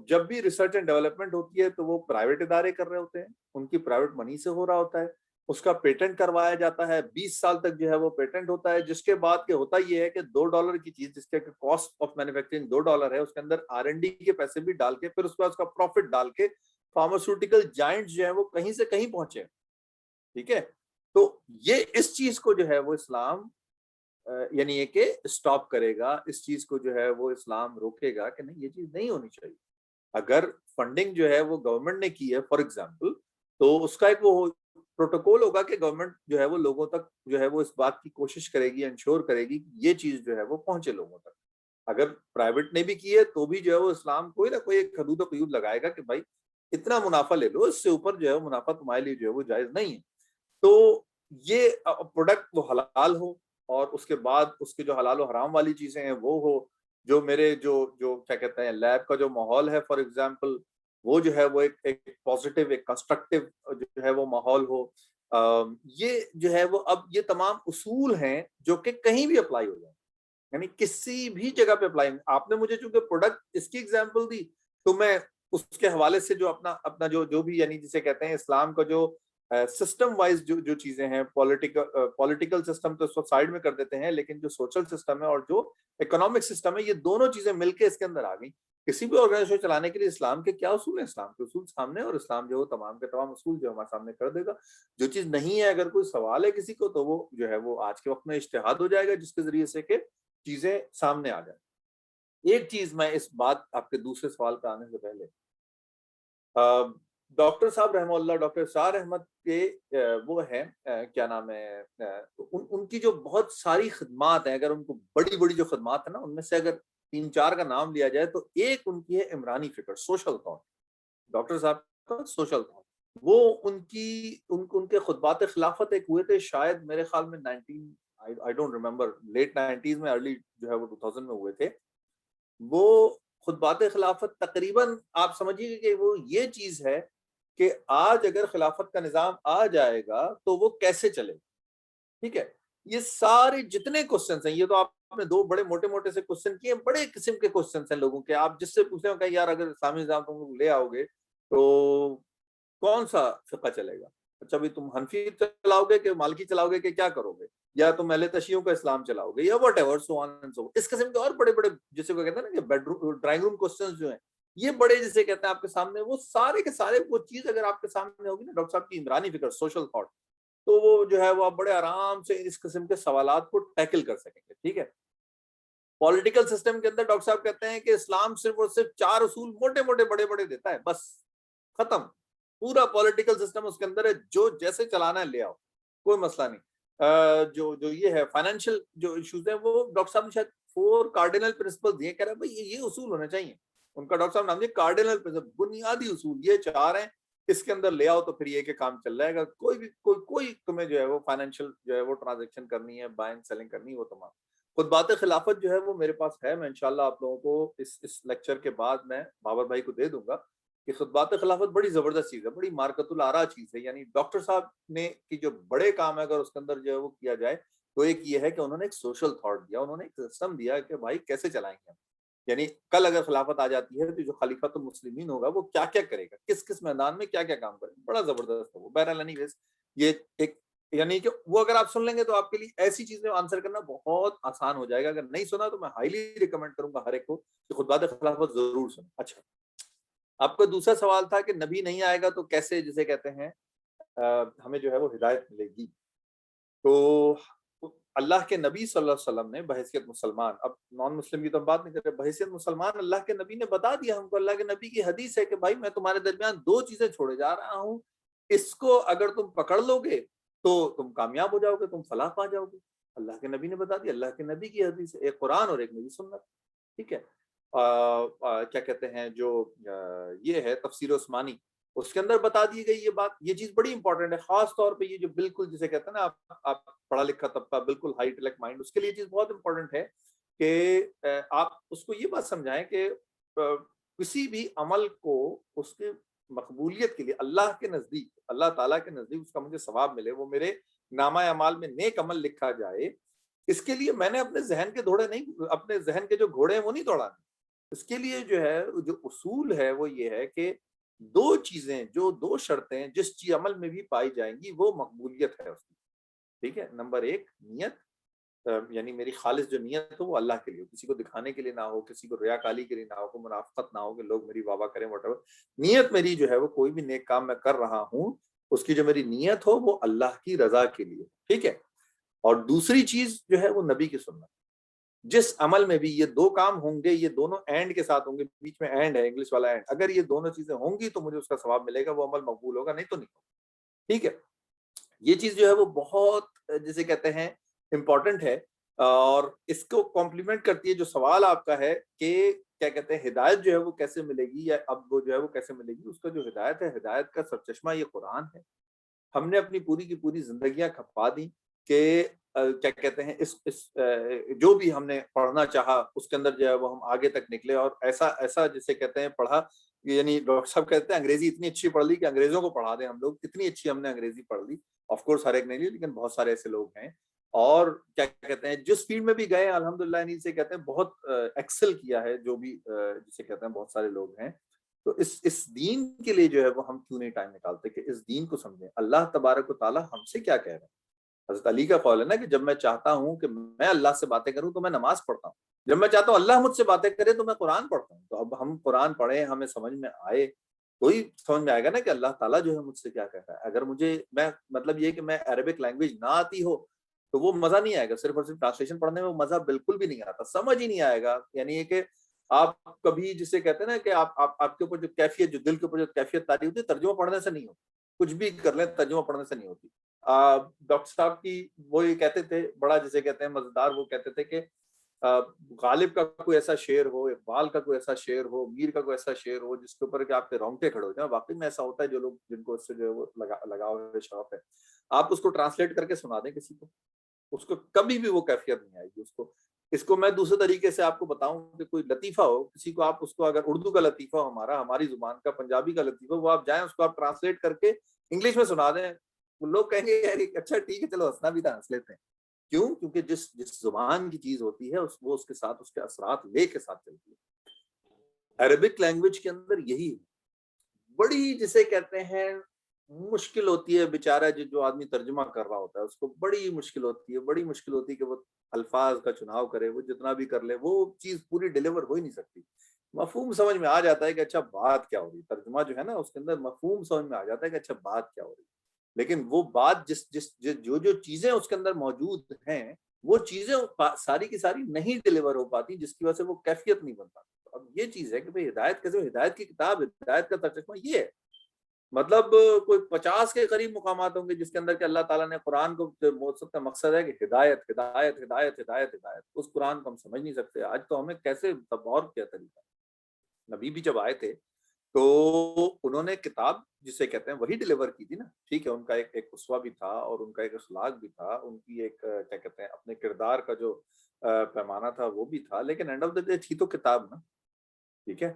جب بھی ریسرچ اینڈ ڈیولپمنٹ ہوتی ہے تو وہ پرائیویٹ ادارے کر رہے ہوتے ہیں، ان کی پرائیویٹ منی سے ہو رہا ہوتا ہے، اس کا پیٹنٹ کروایا جاتا ہے، 20 سال تک جو ہے وہ پیٹنٹ ہوتا ہے، جس کے بعد کہ ہوتا یہ ہے کہ $2 کی چیز جس کے کاسٹ آف مینوفیکچرنگ $2 ہے، اس کے اندر R&D کے پیسے بھی ڈال کے پھر اس کے بعد اس کا پروفٹ ڈال کے فارماسیوٹیکل جائنٹ جو ہے وہ کہیں سے کہیں پہنچے. ٹھیک ہے، تو یہ اس چیز کو جو ہے وہ اسلام یعنی یہ کہ اسٹاپ کرے گا، اس چیز کو جو ہے وہ اسلام روکے گا کہ نہیں یہ چیز نہیں ہونی چاہیے. اگر فنڈنگ جو ہے وہ گورنمنٹ نے کی ہے فار ایگزامپل، تو اس کا ایک وہ پروٹوکول ہوگا کہ گورنمنٹ جو ہے وہ لوگوں تک جو ہے وہ اس بات کی کوشش کرے گی، انشور کرے گی کہ یہ چیز جو ہے وہ پہنچے لوگوں تک. اگر پرائیویٹ نے بھی کی ہے تو بھی جو ہے وہ اسلام کوئی نہ کوئی ایک حدود و قیود لگائے گا کہ بھائی اتنا منافع لے لو، اس سے اوپر جو ہے وہ منافع تمہارے لیے جو ہے وہ جائز نہیں ہے. تو یہ پروڈکٹ وہ حلال ہو، اور اس کے بعد اس کے جو حلال و حرام والی چیزیں ہیں وہ ہو، جو میرے جو کیا کہتے ہیں لیب کا جو ماحول ہے فار ایگزامپل، وہ جو ہے وہ ایک پازیٹیو ایک کنسٹرکٹیو جو ہے وہ ماحول ہو. یہ جو ہے وہ اب یہ تمام اصول ہیں جو کہ کہیں بھی اپلائی ہو جائیں، یعنی کسی بھی جگہ پہ اپلائی. آپ نے مجھے چونکہ پروڈکٹ اس کی ایگزامپل دی تو میں اس کے حوالے سے جو اپنا جو بھی یعنی جسے کہتے ہیں اسلام کا جو سسٹم وائز جو چیزیں ہیں، پولیٹیکل سسٹم تو اس وقت سائڈ میں کر دیتے ہیں، لیکن جو سوشل سسٹم ہے اور جو اکنامک سسٹم ہے، یہ دونوں چیزیں مل کے اس کے اندر آ گئی. کسی بھی آرگنائزیشن چلانے کے لیے اسلام کے کیا اصول ہیں، اسلام کے اصول سامنے، اور اسلام جو تمام کے تمام اصول جو ہمارے سامنے کر دے گا. جو چیز نہیں ہے، اگر کوئی سوال ہے کسی کو تو وہ جو ہے وہ آج کے وقت میں اجتہاد ہو جائے گا جس کے ذریعے سے کہ چیزیں سامنے آ جائیں. ایک چیز میں اس بات آپ کے دوسرے سوال پہ آنے سے پہلے، ڈاکٹر صاحب رحمہ اللہ، ڈاکٹر اسرار احمد کے وہ ہیں کیا نام ہے، ان کی جو بہت ساری خدمات ہیں، اگر ان کو بڑی بڑی جو خدمات ہیں نا، ان میں سے اگر 3-4 کا نام لیا جائے تو ایک ان کی ہے عمرانی فکر، سوشل تھاٹ. ڈاکٹر صاحب کا سوشل تھاٹ، وہ ان کے خطبات خلافت ایک ہوئے تھے شاید میرے خیال میں 19 I don't remember late 90s میں، ارلی جو ہے وہ 2000 میں ہوئے تھے. وہ خطبات خلافت تقریباً آپ سمجھیے کہ وہ یہ چیز ہے کہ آج اگر خلافت کا نظام آ جائے گا تو وہ کیسے چلے. ٹھیک ہے، یہ سارے جتنے کوسچنس ہیں، یہ تو آپ نے 2 بڑے موٹے موٹے سے کوسچن کیے، بڑے قسم کے کوسچنس ہیں لوگوں کے. آپ جس سے پوچھیں گے کہ یار اگر اسلامی نظام تم لے آؤ گے تو کون سا فقہ چلے گا؟ اچھا بھی تم حنفی چلاؤ گے کہ مالکی چلاؤ گے کہ کیا کرو گے، یا تم اہل تشیعوں کا اسلام چلاؤ گے، یا whatever so on and so. اس قسم کے اور بڑے بڑے جسے کو کہتے ہیں نا کہ bed room drawing room questions جو ہیں، یہ بڑے جسے کہتے ہیں آپ کے سامنے، وہ سارے کے سارے وہ چیز اگر آپ کے سامنے ہوگی نا ڈاکٹر صاحب کی عمرانی فکر، سوشل تھاٹ، تو وہ جو ہے وہ آپ بڑے آرام سے اس قسم کے سوالات کو ٹیکل کر سکیں گے. ٹھیک ہے، پولیٹیکل سسٹم کے اندر ڈاکٹر صاحب کہتے ہیں کہ اسلام صرف اور صرف 4 اصول موٹے موٹے بڑے بڑے دیتا ہے بس. ختم, پورا پولیٹیکل سسٹم اس کے اندر ہے, جو جیسے چلانا ہے لے آؤ, کوئی مسئلہ نہیں. جو یہ ہے فائنینشیل جو ایشوز ہیں, وہ ڈاکٹر صاحب نے شاید 4 کارڈینل پرنسپل دیے, کہہ رہا ہے بھائی یہ اصول ہونے چاہیے ان کا. ڈاکٹر صاحب نام دیے کارڈینل پرنسپل, بنیادی اصول یہ 4 ہیں, اس کے اندر لے آؤ تو پھر یہ کہ کام چل جائے گا. کوئی تمہیں جو ہے وہ فائنینشیل جو ہے وہ ٹرانزیکشن کرنی ہے, بائنگ سیلنگ کرنی ہے, وہ تمام. خطبات خلافت جو ہے وہ میرے پاس ہے, میں انشاءاللہ آپ لوگوں کو اس لیکچر کے بعد میں بابر بھائی کو دے دوں گا کہ خطبات خلافت بڑی زبردست چیز ہے, بڑی مارکت الآراء چیز ہے. یعنی ڈاکٹر صاحب نے کی جو بڑے کام ہے اگر اس کے اندر جو ہے وہ کیا جائے تو ایک یہ ہے کہ انہوں نے ایک سوشل تھاٹ دیا, انہوں نے ایک سسٹم دیا کہ بھائی کیسے چلائیں گے ہم. یعنی کل اگر خلافت آ جاتی ہے تو جو خلیفۃ المسلمین ہوگا وہ کیا کیا کرے گا, کس کس میدان میں کیا کیا کام کرے گا, بڑا زبردست ہے وہ. بہرحال اینی ویز یہ ایک یعنی کہ وہ اگر آپ سن لیں گے تو آپ کے لیے ایسی چیزیں آنسر کرنا بہت آسان ہو جائے گا. اگر نہیں سنا تو میں ہائیلی ریکمینڈ کروں گا ہر ایک کو کہ خطبات خلافت ضرور سنیں. اچھا, آپ کا دوسرا سوال تھا کہ نبی نہیں آئے گا تو کیسے جسے کہتے ہیں ہمیں جو ہے وہ ہدایت ملے گی. تو اللہ کے نبی صلی اللہ علیہ وسلم نے بحیثیت مسلمان, اب نان مسلم کی تو ہم بات نہیں کر رہے, بحیثیت مسلمان اللہ کے نبی نے بتا دیا ہم کو. اللہ کے نبی کی حدیث ہے کہ بھائی میں تمہارے درمیان 2 چیزیں چھوڑے جا رہا ہوں, اس کو اگر تم پکڑ لو گے تو تم کامیاب ہو جاؤ گے, تم فلاح پا جاؤ گے. اللہ کے نبی نے بتا دیا, اللہ کے نبی کی حدیث ہے, ایک قرآن اور ایک نبی سنت. ٹھیک ہے, کیا کہتے ہیں جو یہ ہے تفسیر عثمانی, اس کے اندر بتا دی گئی یہ بات. یہ چیز بڑی امپورٹنٹ ہے, خاص طور پہ یہ جو بالکل جسے کہتے ہیں نا آپ پڑھا لکھا طبقہ, بالکل ہائی انٹلیکٹ مائنڈ, اس کے لیے چیز بہت امپورٹنٹ ہے کہ آپ اس کو یہ بات سمجھائیں کہ کسی بھی عمل کو اس کے مقبولیت کے لیے اللہ کے نزدیک, اللہ تعالیٰ کے نزدیک اس کا مجھے ثواب ملے, وہ میرے نامہ اعمال میں نیک عمل لکھا جائے, اس کے لیے میں نے اپنے ذہن کے گھوڑے نہیں, اپنے ذہن کے جو گھوڑے ہیں وہ نہیں دوڑانے. اس کے لیے جو ہے جو اصول ہے وہ یہ ہے کہ 2 چیزیں, جو 2 شرطیں جس چیز عمل میں بھی پائی جائیں گی وہ مقبولیت ہے اس کی. ٹھیک ہے, نمبر 1 نیت, یعنی میری خالص جو نیت ہو وہ اللہ کے لیے, کسی کو دکھانے کے لیے نہ ہو, کسی کو ریاکاری کے لیے نہ ہو, کوئی منافقت نہ ہو کہ لوگ میری واہ واہ کریں whatever. نیت میری جو ہے وہ کوئی بھی نیک کام میں کر رہا ہوں اس کی جو میری نیت ہو وہ اللہ کی رضا کے لیے. ٹھیک ہے, اور دوسری چیز جو ہے وہ نبی کی سنت. جس عمل میں بھی یہ 2 کام ہوں گے, یہ دونوں اینڈ کے ساتھ ہوں گے, بیچ میں اینڈ ہے, انگلش والا اینڈ, اگر یہ دونوں چیزیں ہوں گی تو مجھے اس کا ثواب ملے گا, وہ عمل مقبول ہوگا, نہیں تو نہیں ہوگا. ٹھیک ہے, یہ چیز جو ہے وہ بہت جسے کہتے ہیں امپورٹنٹ ہے, اور اس کو کمپلیمنٹ کرتی ہے جو سوال آپ کا ہے کہ کیا کہتے ہیں ہدایت جو ہے وہ کیسے ملے گی, یا اب وہ جو ہے وہ کیسے ملے گی. اس کا جو ہدایت ہے, ہدایت کا سرچشمہ یہ قرآن ہے. ہم نے اپنی پوری کی پوری زندگیاں کھپا دی کہ کیا کہتے ہیں اس جو بھی ہم نے پڑھنا چاہا اس کے اندر جو ہے وہ ہم آگے تک نکلے, اور ایسا جسے کہتے ہیں پڑھا, یعنی ڈاکٹر صاحب کہتے ہیں انگریزی اتنی اچھی پڑھ لی کہ انگریزوں کو پڑھا دیں ہم لوگ, اتنی اچھی ہم نے انگریزی پڑھ لی. آف کورس ہر ایک نہیں لی, لیکن بہت سارے ایسے لوگ ہیں, اور کیا کہتے ہیں جس فیلڈ میں بھی گئے الحمدللہ انہیں سے کہتے ہیں بہت ایکسل کیا ہے, جو بھی جسے کہتے ہیں بہت سارے لوگ ہیں. تو اس دین کے لیے جو ہے وہ ہم کیوں نہیں ٹائم نکالتے کہ اس دین کو سمجھیں. اللہ تبارک و تعالیٰ ہم سے کیا کہہ رہے ہیں. حضرت علی کا قول ہے نا کہ جب میں چاہتا ہوں کہ میں اللہ سے باتیں کروں تو میں نماز پڑھتا ہوں, جب میں چاہتا ہوں اللہ مجھ سے باتیں کرے تو میں قرآن پڑھتا ہوں. تو اب ہم قرآن پڑھیں, ہمیں سمجھ میں آئے, کوئی سمجھ میں آئے گا نا کہ اللہ تعالیٰ جو ہے مجھ سے کیا کہتا ہے. اگر مجھے میں مطلب یہ کہ میں عربک لینگویج نہ آتی ہو تو وہ مزہ نہیں آئے گا, صرف اور صرف ٹرانسلیشن پڑھنے میں مزہ بالکل بھی نہیں آتا, سمجھ ہی نہیں آئے گا. یعنی یہ کہ آپ کبھی جسے کہتے ہیں نا کہ آپ کے اوپر جو کیفیت, جو دل کے اوپر جو کیفیت تاری ہوتی ہے ترجمہ پڑھنے سے نہیں ہوتی, کچھ بھی کر لیں ترجمہ پڑھنے سے نہیں ہوتی. ڈاکٹر صاحب کی وہ یہ کہتے تھے بڑا جسے کہتے ہیں مزیدار, وہ کہتے تھے کہ غالب کا کوئی ایسا شعر ہو, اقبال کا کوئی ایسا شعر ہو, میر کا کوئی ایسا شعر ہو جس کے اوپر کہ آپ کے رونگٹے کھڑے ہو جائیں. واقعی میں ایسا ہوتا ہے, جو لوگ جن کو اس سے جو ہے وہ لگاؤ ہے, شوق ہے, آپ اس کو ٹرانسلیٹ کر کے سنا دیں کسی کو, اس کو کبھی بھی وہ کیفیت نہیں آئے گی. اس کو میں دوسرے طریقے سے آپ کو بتاؤں کہ کوئی لطیفہ ہو, کسی کو آپ اس کو اگر اردو کا لطیفہ ہو, ہماری زبان کا, پنجابی کا لطیفہ, وہ آپ جائیں اس کو آپ ٹرانسلیٹ کر کے انگلش میں سنا دیں, لوگ کہیں گے یار اچھا ٹھیک ہے چلو ہنسنا بھی تھا, ہنس لیتے ہیں. کیوں؟ کیونکہ جس زبان کی چیز ہوتی ہے وہ اس کے ساتھ اس کے اثرات لے کے ساتھ چلتی ہے. عربک لینگویج کے اندر یہی بڑی جسے کہتے ہیں مشکل ہوتی ہے, بیچارہ جو آدمی ترجمہ کر رہا ہوتا ہے اس کو بڑی مشکل ہوتی ہے کہ وہ الفاظ کا چناؤ کرے, وہ جتنا بھی کر لے وہ چیز پوری ڈیلیور ہو ہی نہیں سکتی. مفہوم سمجھ میں آ جاتا ہے کہ اچھا بات کیا ہو رہی, ترجمہ جو ہے نا اس کے اندر مفہوم سمجھ میں آ جاتا ہے کہ اچھا بات کیا ہو رہی, لیکن وہ بات جو چیزیں اس کے اندر موجود ہیں وہ چیزیں ساری کی ساری نہیں ڈیلیور ہو پاتی, جس کی وجہ سے وہ کیفیت نہیں بن پاتی. اب یہ چیز ہے کہ بھئی ہدایت کیسے, ہدایت کی کتاب, ہدایت کا ترجمہ یہ ہے مطلب کوئی 50 کے قریب مقامات ہوں گے جس کے اندر کہ اللہ تعالیٰ نے قرآن کو کا مقصد ہے کہ ہدایت ہدایت ہدایت ہدایت ہدایت، اس قرآن کو ہم سمجھ نہیں سکتے آج تو ہمیں کیسے اور کیا طریقہ۔ نبی بھی جب آئے تھے تو انہوں نے کتاب جسے کہتے ہیں وہی ڈیلیور کی تھی نا، ٹھیک ہے، ان کا ایک اسوہ بھی تھا اور ان کا ایک اخلاق بھی تھا، ان کی ایک کیا کہتے ہیں اپنے کردار کا جو پیمانہ تھا وہ بھی تھا، لیکن اینڈ آف دا ڈے تھی تو کتاب نا، ٹھیک ہے۔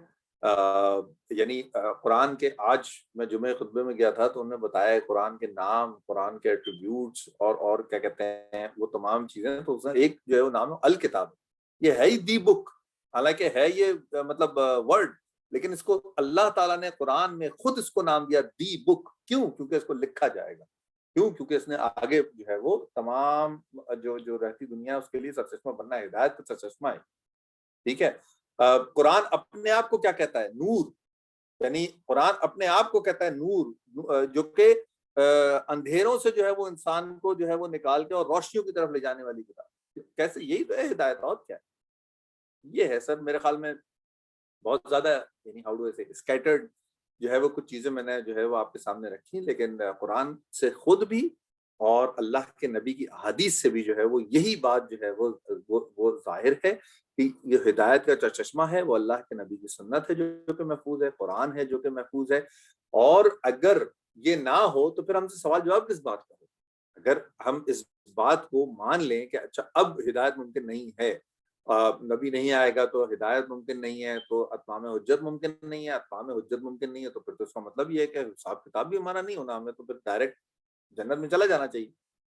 یعنی قرآن کے آج میں جمعہ خطبے میں گیا تھا تو انہوں نے بتایا قرآن کے نام، قرآن کے ایٹریبیوٹس اور کیا کہتے ہیں وہ تمام چیزیں، تو اس میں ایک جو ہے وہ نام ہے الکتاب، یہ ہے ہی دی بک، حالانکہ ہے یہ مطلب ورڈ، لیکن اس کو اللہ تعالیٰ نے قرآن میں خود اس کو نام دیا دی بک، کیوں؟ کیونکہ اس کو لکھا جائے گا، کیوں؟ کیونکہ اس نے آگے جو ہے وہ تمام جو رہتی دنیا اس کے لیے سرچشمہ بننا ہے، ہدایت کا سرچشمہ ہے، ٹھیک ہے۔ قرآن اپنے آپ کو کیا کہتا ہے؟ نور، یعنی قرآن اپنے آپ کو کہتا ہے نور، جو کہ اندھیروں سے جو ہے وہ انسان کو جو ہے وہ نکال کے اور روشنیوں کی طرف لے جانے والی کتاب، کیسے؟ یہی تو ہے ہدایت، اور کیا ہے؟ یہ ہے سر میرے خیال میں بہت زیادہ یعنی ہاؤ ڈو آئی سے اسکیٹرڈ جو ہے وہ کچھ چیزیں میں نے جو ہے وہ آپ کے سامنے رکھی، لیکن قرآن سے خود بھی اور اللہ کے نبی کی احادیث سے بھی جو ہے وہ یہی بات جو ہے وہ ظاہر ہے کہ یہ ہدایت کا چشمہ ہے وہ اللہ کے نبی کی سنت ہے جو کہ محفوظ ہے، قرآن ہے جو کہ محفوظ ہے، اور اگر یہ نہ ہو تو پھر ہم سے سوال جواب کس بات کا ہو؟ اگر ہم اس بات کو مان لیں کہ اچھا اب ہدایت ممکن نہیں ہے، نبی نہیں آئے گا تو ہدایت ممکن نہیں ہے، تو اتمام حجت ممکن نہیں ہے، اتمام حجت ممکن نہیں ہے، تو پھر تو اس کا مطلب یہ ہے کہ حساب کتاب بھی ہمارا نہیں ہونا، ہمیں تو پھر ڈائریکٹ جنت میں چلا جانا چاہیے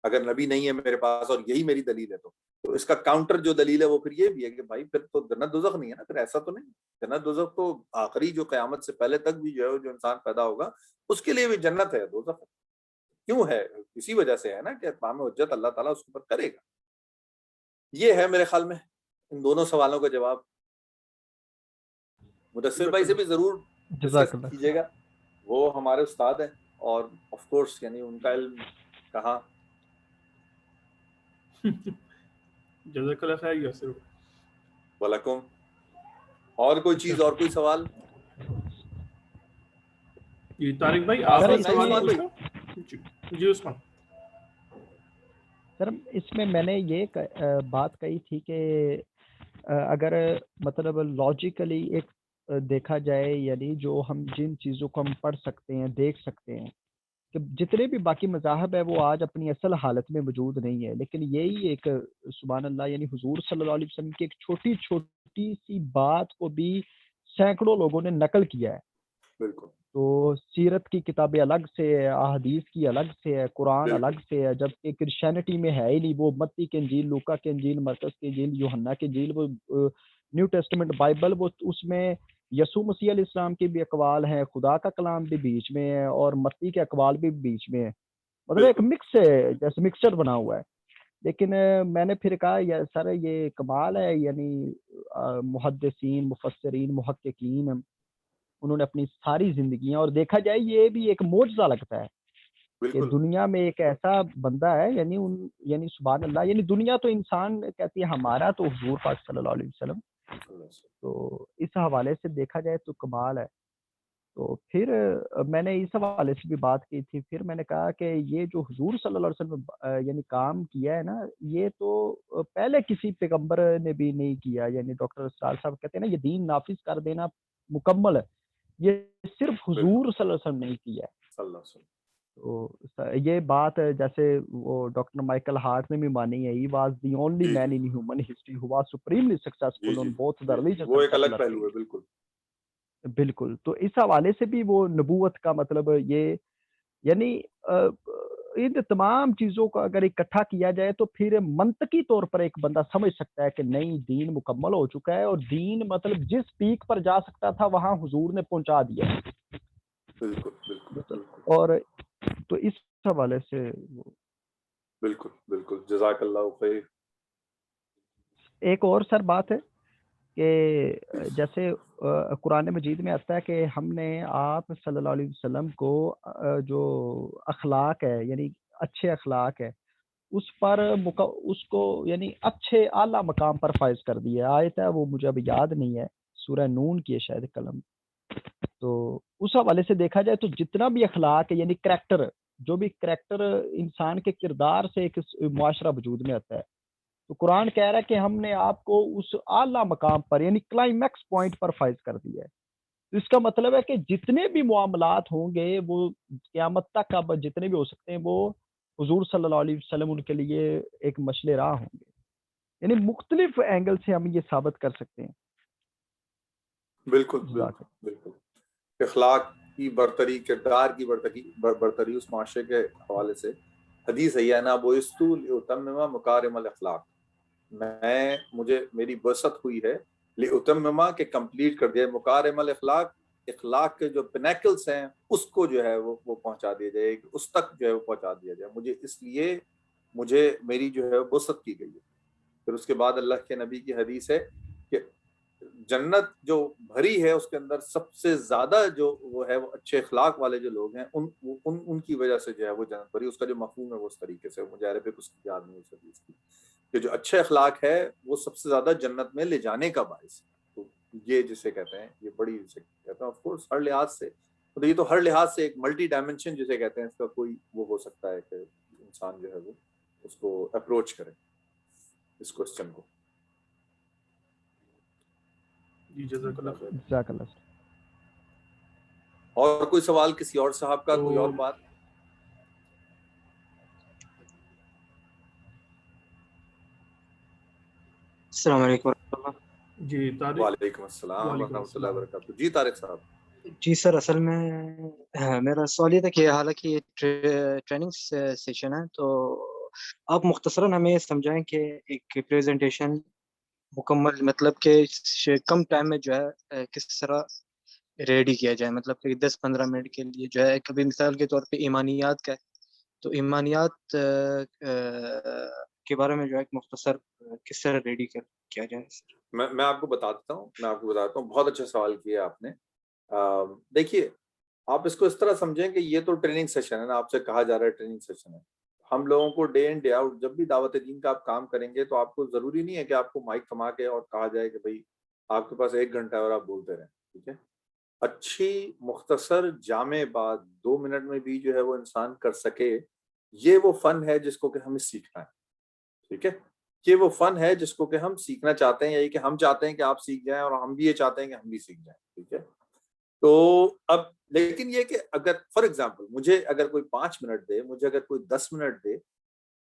اگر نبی نہیں ہے میرے پاس اور یہی میری دلیل ہے۔ تو اس کا کاؤنٹر جو دلیل ہے وہ پھر یہ بھی ہے کہ بھائی پھر تو جنت دوزخ نہیں ہے نا، پھر ایسا تو نہیں، جنت دوزخ تو آخری جو قیامت سے پہلے تک بھی جو ہے جو انسان پیدا ہوگا اس کے لیے بھی جنت ہے، دوزخ ہے، کیوں ہے؟ اسی وجہ سے ہے نا کہ اتمام حجت اللہ تعالیٰ اس کے اوپر کرے گا۔ یہ ہے میرے خیال میں ان دونوں سوالوں کا جواب۔ مدثر بھائی سے بھی ضرور ڈسکس کیجیے گا، وہ ہمارے استاد ہیں اور آف کورس یعنی ان کا علم کہاں۔ جزاک اللہ خیر یاسر وعلیکم۔ اور کوئی چیز اور کوئی سوال؟ جی طارق بھائی آپ نے سوال پوچھا؟ جی عثمان سر اس میں نے یہ بات کہی تھی کہ اگر مطلب لاجیکلی ایک دیکھا جائے، یعنی جو ہم جن چیزوں کو ہم پڑھ سکتے ہیں، دیکھ سکتے ہیں، کہ جتنے بھی باقی مذاہب ہے وہ آج اپنی اصل حالت میں موجود نہیں ہے، لیکن یہی ایک سبحان اللہ یعنی حضور صلی اللہ علیہ وسلم کی ایک چھوٹی چھوٹی سی بات کو بھی سینکڑوں لوگوں نے نقل کیا ہے۔ بالکل، تو سیرت کی کتابیں الگ سے ہے، احادیث کی الگ سے ہے، قرآن الگ سے ہے، جبکہ کرسچینٹی میں ہے ہی نہیں، وہ متی کی انجیل، لوکا کی انجیل، مرکز کی انجیل، یوحنا کی انجیل، وہ نیو ٹیسٹمنٹ بائبل، وہ اس میں یسوع مسیح علیہ السلام کے بھی اقوال ہیں، خدا کا کلام بھی بیچ میں ہے اور متی کے اقوال بھی بیچ میں ہے، مطلب ایک مکس ہے، جیسے مکسچر بنا ہوا ہے۔ لیکن میں نے پھر کہا یا سر یہ کمال ہے، یعنی محدثین، مفسرین، محققین انہوں نے اپنی ساری زندگیاں، اور دیکھا جائے یہ بھی ایک معجزہ لگتا ہے کہ دنیا میں ایک ایسا بندہ ہے، یعنی سبحان اللہ، یعنی دنیا تو انسان کہتی ہے ہمارا تو حضور پاک صلی اللہ علیہ وسلم، تو اس حوالے سے دیکھا جائے تو کمال ہے۔ تو پھر میں نے اس حوالے سے بھی بات کی تھی، پھر میں نے کہا کہ یہ جو حضور صلی اللہ علیہ وسلم یعنی کام کیا ہے نا، یہ تو پہلے کسی پیغمبر نے بھی نہیں کیا، یعنی ڈاکٹر اسرار صاحب کہتے ہیں نا یہ دین نافذ کر دینا مکمل ہے، یہ صرف حضور صلی اللہ علیہ وسلم نے کیا ہے۔ تو یہ بات جیسے وہ ڈاکٹر مائیکل ہارٹ نے بھی مانی ہے، he was the only man in human history who was supremely successful on both the religion, وہ ایک الگ پہلو ہے۔ بالکل بالکل، تو اس حوالے سے بھی وہ نبوت کا مطلب یہ، یعنی ان تمام چیزوں کو اگر اکٹھا کیا جائے تو پھر منطقی طور پر ایک بندہ سمجھ سکتا ہے کہ نہیں، دین مکمل ہو چکا ہے، اور دین مطلب جس پیک پر جا سکتا تھا وہاں حضور نے پہنچا دیا۔ بالکل، اور تو اس حوالے سے بالکل جزاک اللہ خیر۔ ایک اور سر بات ہے کہ جیسے قرآن مجید میں آتا ہے کہ ہم نے آپ صلی اللہ علیہ وسلم کو جو اخلاق ہے، یعنی اچھے اخلاق ہے، اس پر اس کو یعنی اچھے اعلیٰ مقام پر فائز کر دیا۔ آیت ہے وہ مجھے اب یاد نہیں ہے، سورہ نون کی ہے شاید، قلم تو اس حوالے سے دیکھا جائے تو جتنا بھی اخلاق ہے یعنی کریکٹر، جو بھی کریکٹر انسان کے کردار سے ایک معاشرہ وجود میں آتا ہے، تو قرآن کہہ رہا ہے کہ ہم نے آپ کو اس اعلیٰ مقام پر یعنی کلائمیکس پوائنٹ پر فائز کر دیا ہے. تو اس کا مطلب ہے کہ جتنے بھی معاملات ہوں گے وہ قیامت تک اب جتنے بھی ہو سکتے ہیں وہ حضور صلی اللہ علیہ وسلم ان کے لیے ایک مشعل راہ ہوں گے. یعنی مختلف اینگل سے ہم یہ ثابت کر سکتے ہیں. بالکل بالکل بالکل. اخلاق کی برتری، کردار کی برتری اس معاشرے کے حوالے سے حدیث ہے نا، بعثت لأتمم مکارم الاخلاق، مجھے میری بعثت ہوئی ہے لأتمم کہ کمپلیٹ کر دیا مکارم الاخلاق، اخلاق کے جو پینیکلز ہیں اس کو جو ہے وہ پہنچا دیا جائے، اس تک جو ہے وہ پہنچا دیا جائے. اس لیے مجھے میری جو ہے بعثت کی گئی ہے. پھر اس کے بعد اللہ کے نبی کی حدیث ہے کہ جنت جو بھری ہے اس کے اندر سب سے زیادہ جو وہ ہے وہ اچھے اخلاق والے جو لوگ ہیں ان کی وجہ سے جو ہے وہ جنت بھری. اس کا جو مفہوم ہے وہ اس طریقے سے، مجھے عربک اس کی یاد نہیں اس حدیث کی، کہ جو اچھے اخلاق ہے وہ سب سے زیادہ جنت میں لے جانے کا باعث ہے. تو یہ جسے کہتے ہیں، یہ بڑی جسے کہتے ہیں آف کورس ہر لحاظ سے، تو یہ تو ہر لحاظ سے ایک ملٹی ڈائمنشن جسے کہتے ہیں، اس کا کوئی وہ ہو سکتا ہے کہ انسان جو ہے وہ اس کو اپروچ کرے اس کوسچن کو. جزاک اللہ خیر. جزاک اللہ. اور کوئی سوال کسی اور صاحب کا، کوئی اور بات؟ السلام علیکم ورحمۃ اللہ. جی طارق. وعلیکم السلام ورحمۃ اللہ وبرکاتہ. جی طارق صاحب. جی سر، اصل میں میرا سوال یہ تھا کہ حالانکہ یہ ٹریننگ سیشن ہے تو آپ مختصراً ہمیں سمجھائیں کہ ایک پریزنٹیشن مکمل مطلب کہ کم ٹائم میں جو ہے کس طرح ریڈی کیا جائے، مطلب کہ 10-15 منٹ کے لیے جو ہے. کبھی مثال کے طور پہ ایمانیات کا ہے تو ایمانیات کے بارے میں جو ہے ایک مختصر کس طرح ریڈی کیا جائے. میں آپ کو بتاتا ہوں. بہت اچھا سوال کیا آپ نے. دیکھیے، آپ اس کو اس طرح سمجھیں کہ یہ تو ٹریننگ سیشن ہے نا، آپ سے کہا جا رہا ہے ٹریننگ سیشن ہے. ہم لوگوں کو ڈے ان ڈے آؤٹ جب بھی دعوت دین کا آپ کام کریں گے تو آپ کو ضروری نہیں ہے کہ آپ کو مائک تھما کے اور کہا جائے کہ بھائی آپ کے پاس 1 گھنٹہ ہے اور آپ بولتے رہیں. ٹھیک ہے، اچھی مختصر جامع بات 2 منٹ میں بھی جو ہے وہ انسان کر سکے، یہ وہ فن ہے جس کو کہ ہمیں سیکھنا ہے. ٹھیک ہے، یہ وہ فن ہے جس کو کہ ہم سیکھنا چاہتے ہیں، یہی کہ ہم چاہتے ہیں کہ آپ سیکھ جائیں اور ہم بھی یہ چاہتے ہیں کہ ہم بھی سیکھ جائیں. ٹھیک ہے، تو اب لیکن یہ کہ اگر فار ایگزامپل مجھے اگر کوئی 5 منٹ دے، مجھے اگر کوئی 10 منٹ دے،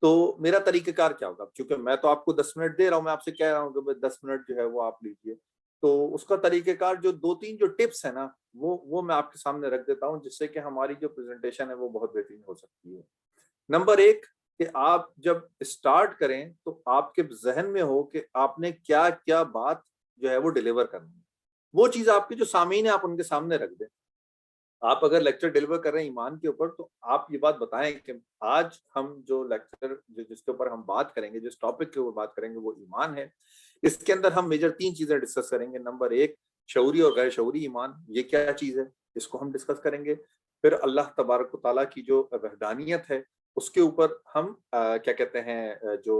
تو میرا طریقہ کار کیا ہوگا؟ کیونکہ میں تو آپ کو 10 منٹ دے رہا ہوں، میں آپ سے کہہ رہا ہوں کہ 10 منٹ جو ہے وہ آپ لیجئے. تو اس کا طریقہ کار جو 2-3 جو ٹپس ہیں نا وہ میں آپ کے سامنے رکھ دیتا ہوں، جس سے کہ ہماری جو پریزنٹیشن ہے وہ بہت بہترین ہو سکتی ہے. نمبر 1 کہ آپ جب اسٹارٹ کریں تو آپ کے ذہن میں ہو کہ آپ نے کیا کیا بات جو ہے وہ ڈیلیور کرنی ہے. وہ چیز آپ کے جو سامعین ہیں آپ ان کے سامنے رکھ دیں. آپ اگر لیکچر ڈیلیور کر رہے ہیں ایمان کے اوپر تو آپ یہ بات بتائیں کہ آج ہم جو لیکچر جس کے اوپر ہم بات کریں گے، جس ٹاپک کے اوپر بات کریں گے وہ ایمان ہے. اس کے اندر ہم میجر 3 چیزیں ڈسکس کریں گے. نمبر 1 شعوری اور غیر شعوری ایمان، یہ کیا چیز ہے اس کو ہم ڈسکس کریں گے. پھر اللہ تبارک و تعالیٰ کی جو وحدانیت ہے اس کے اوپر ہم کیا کہتے ہیں جو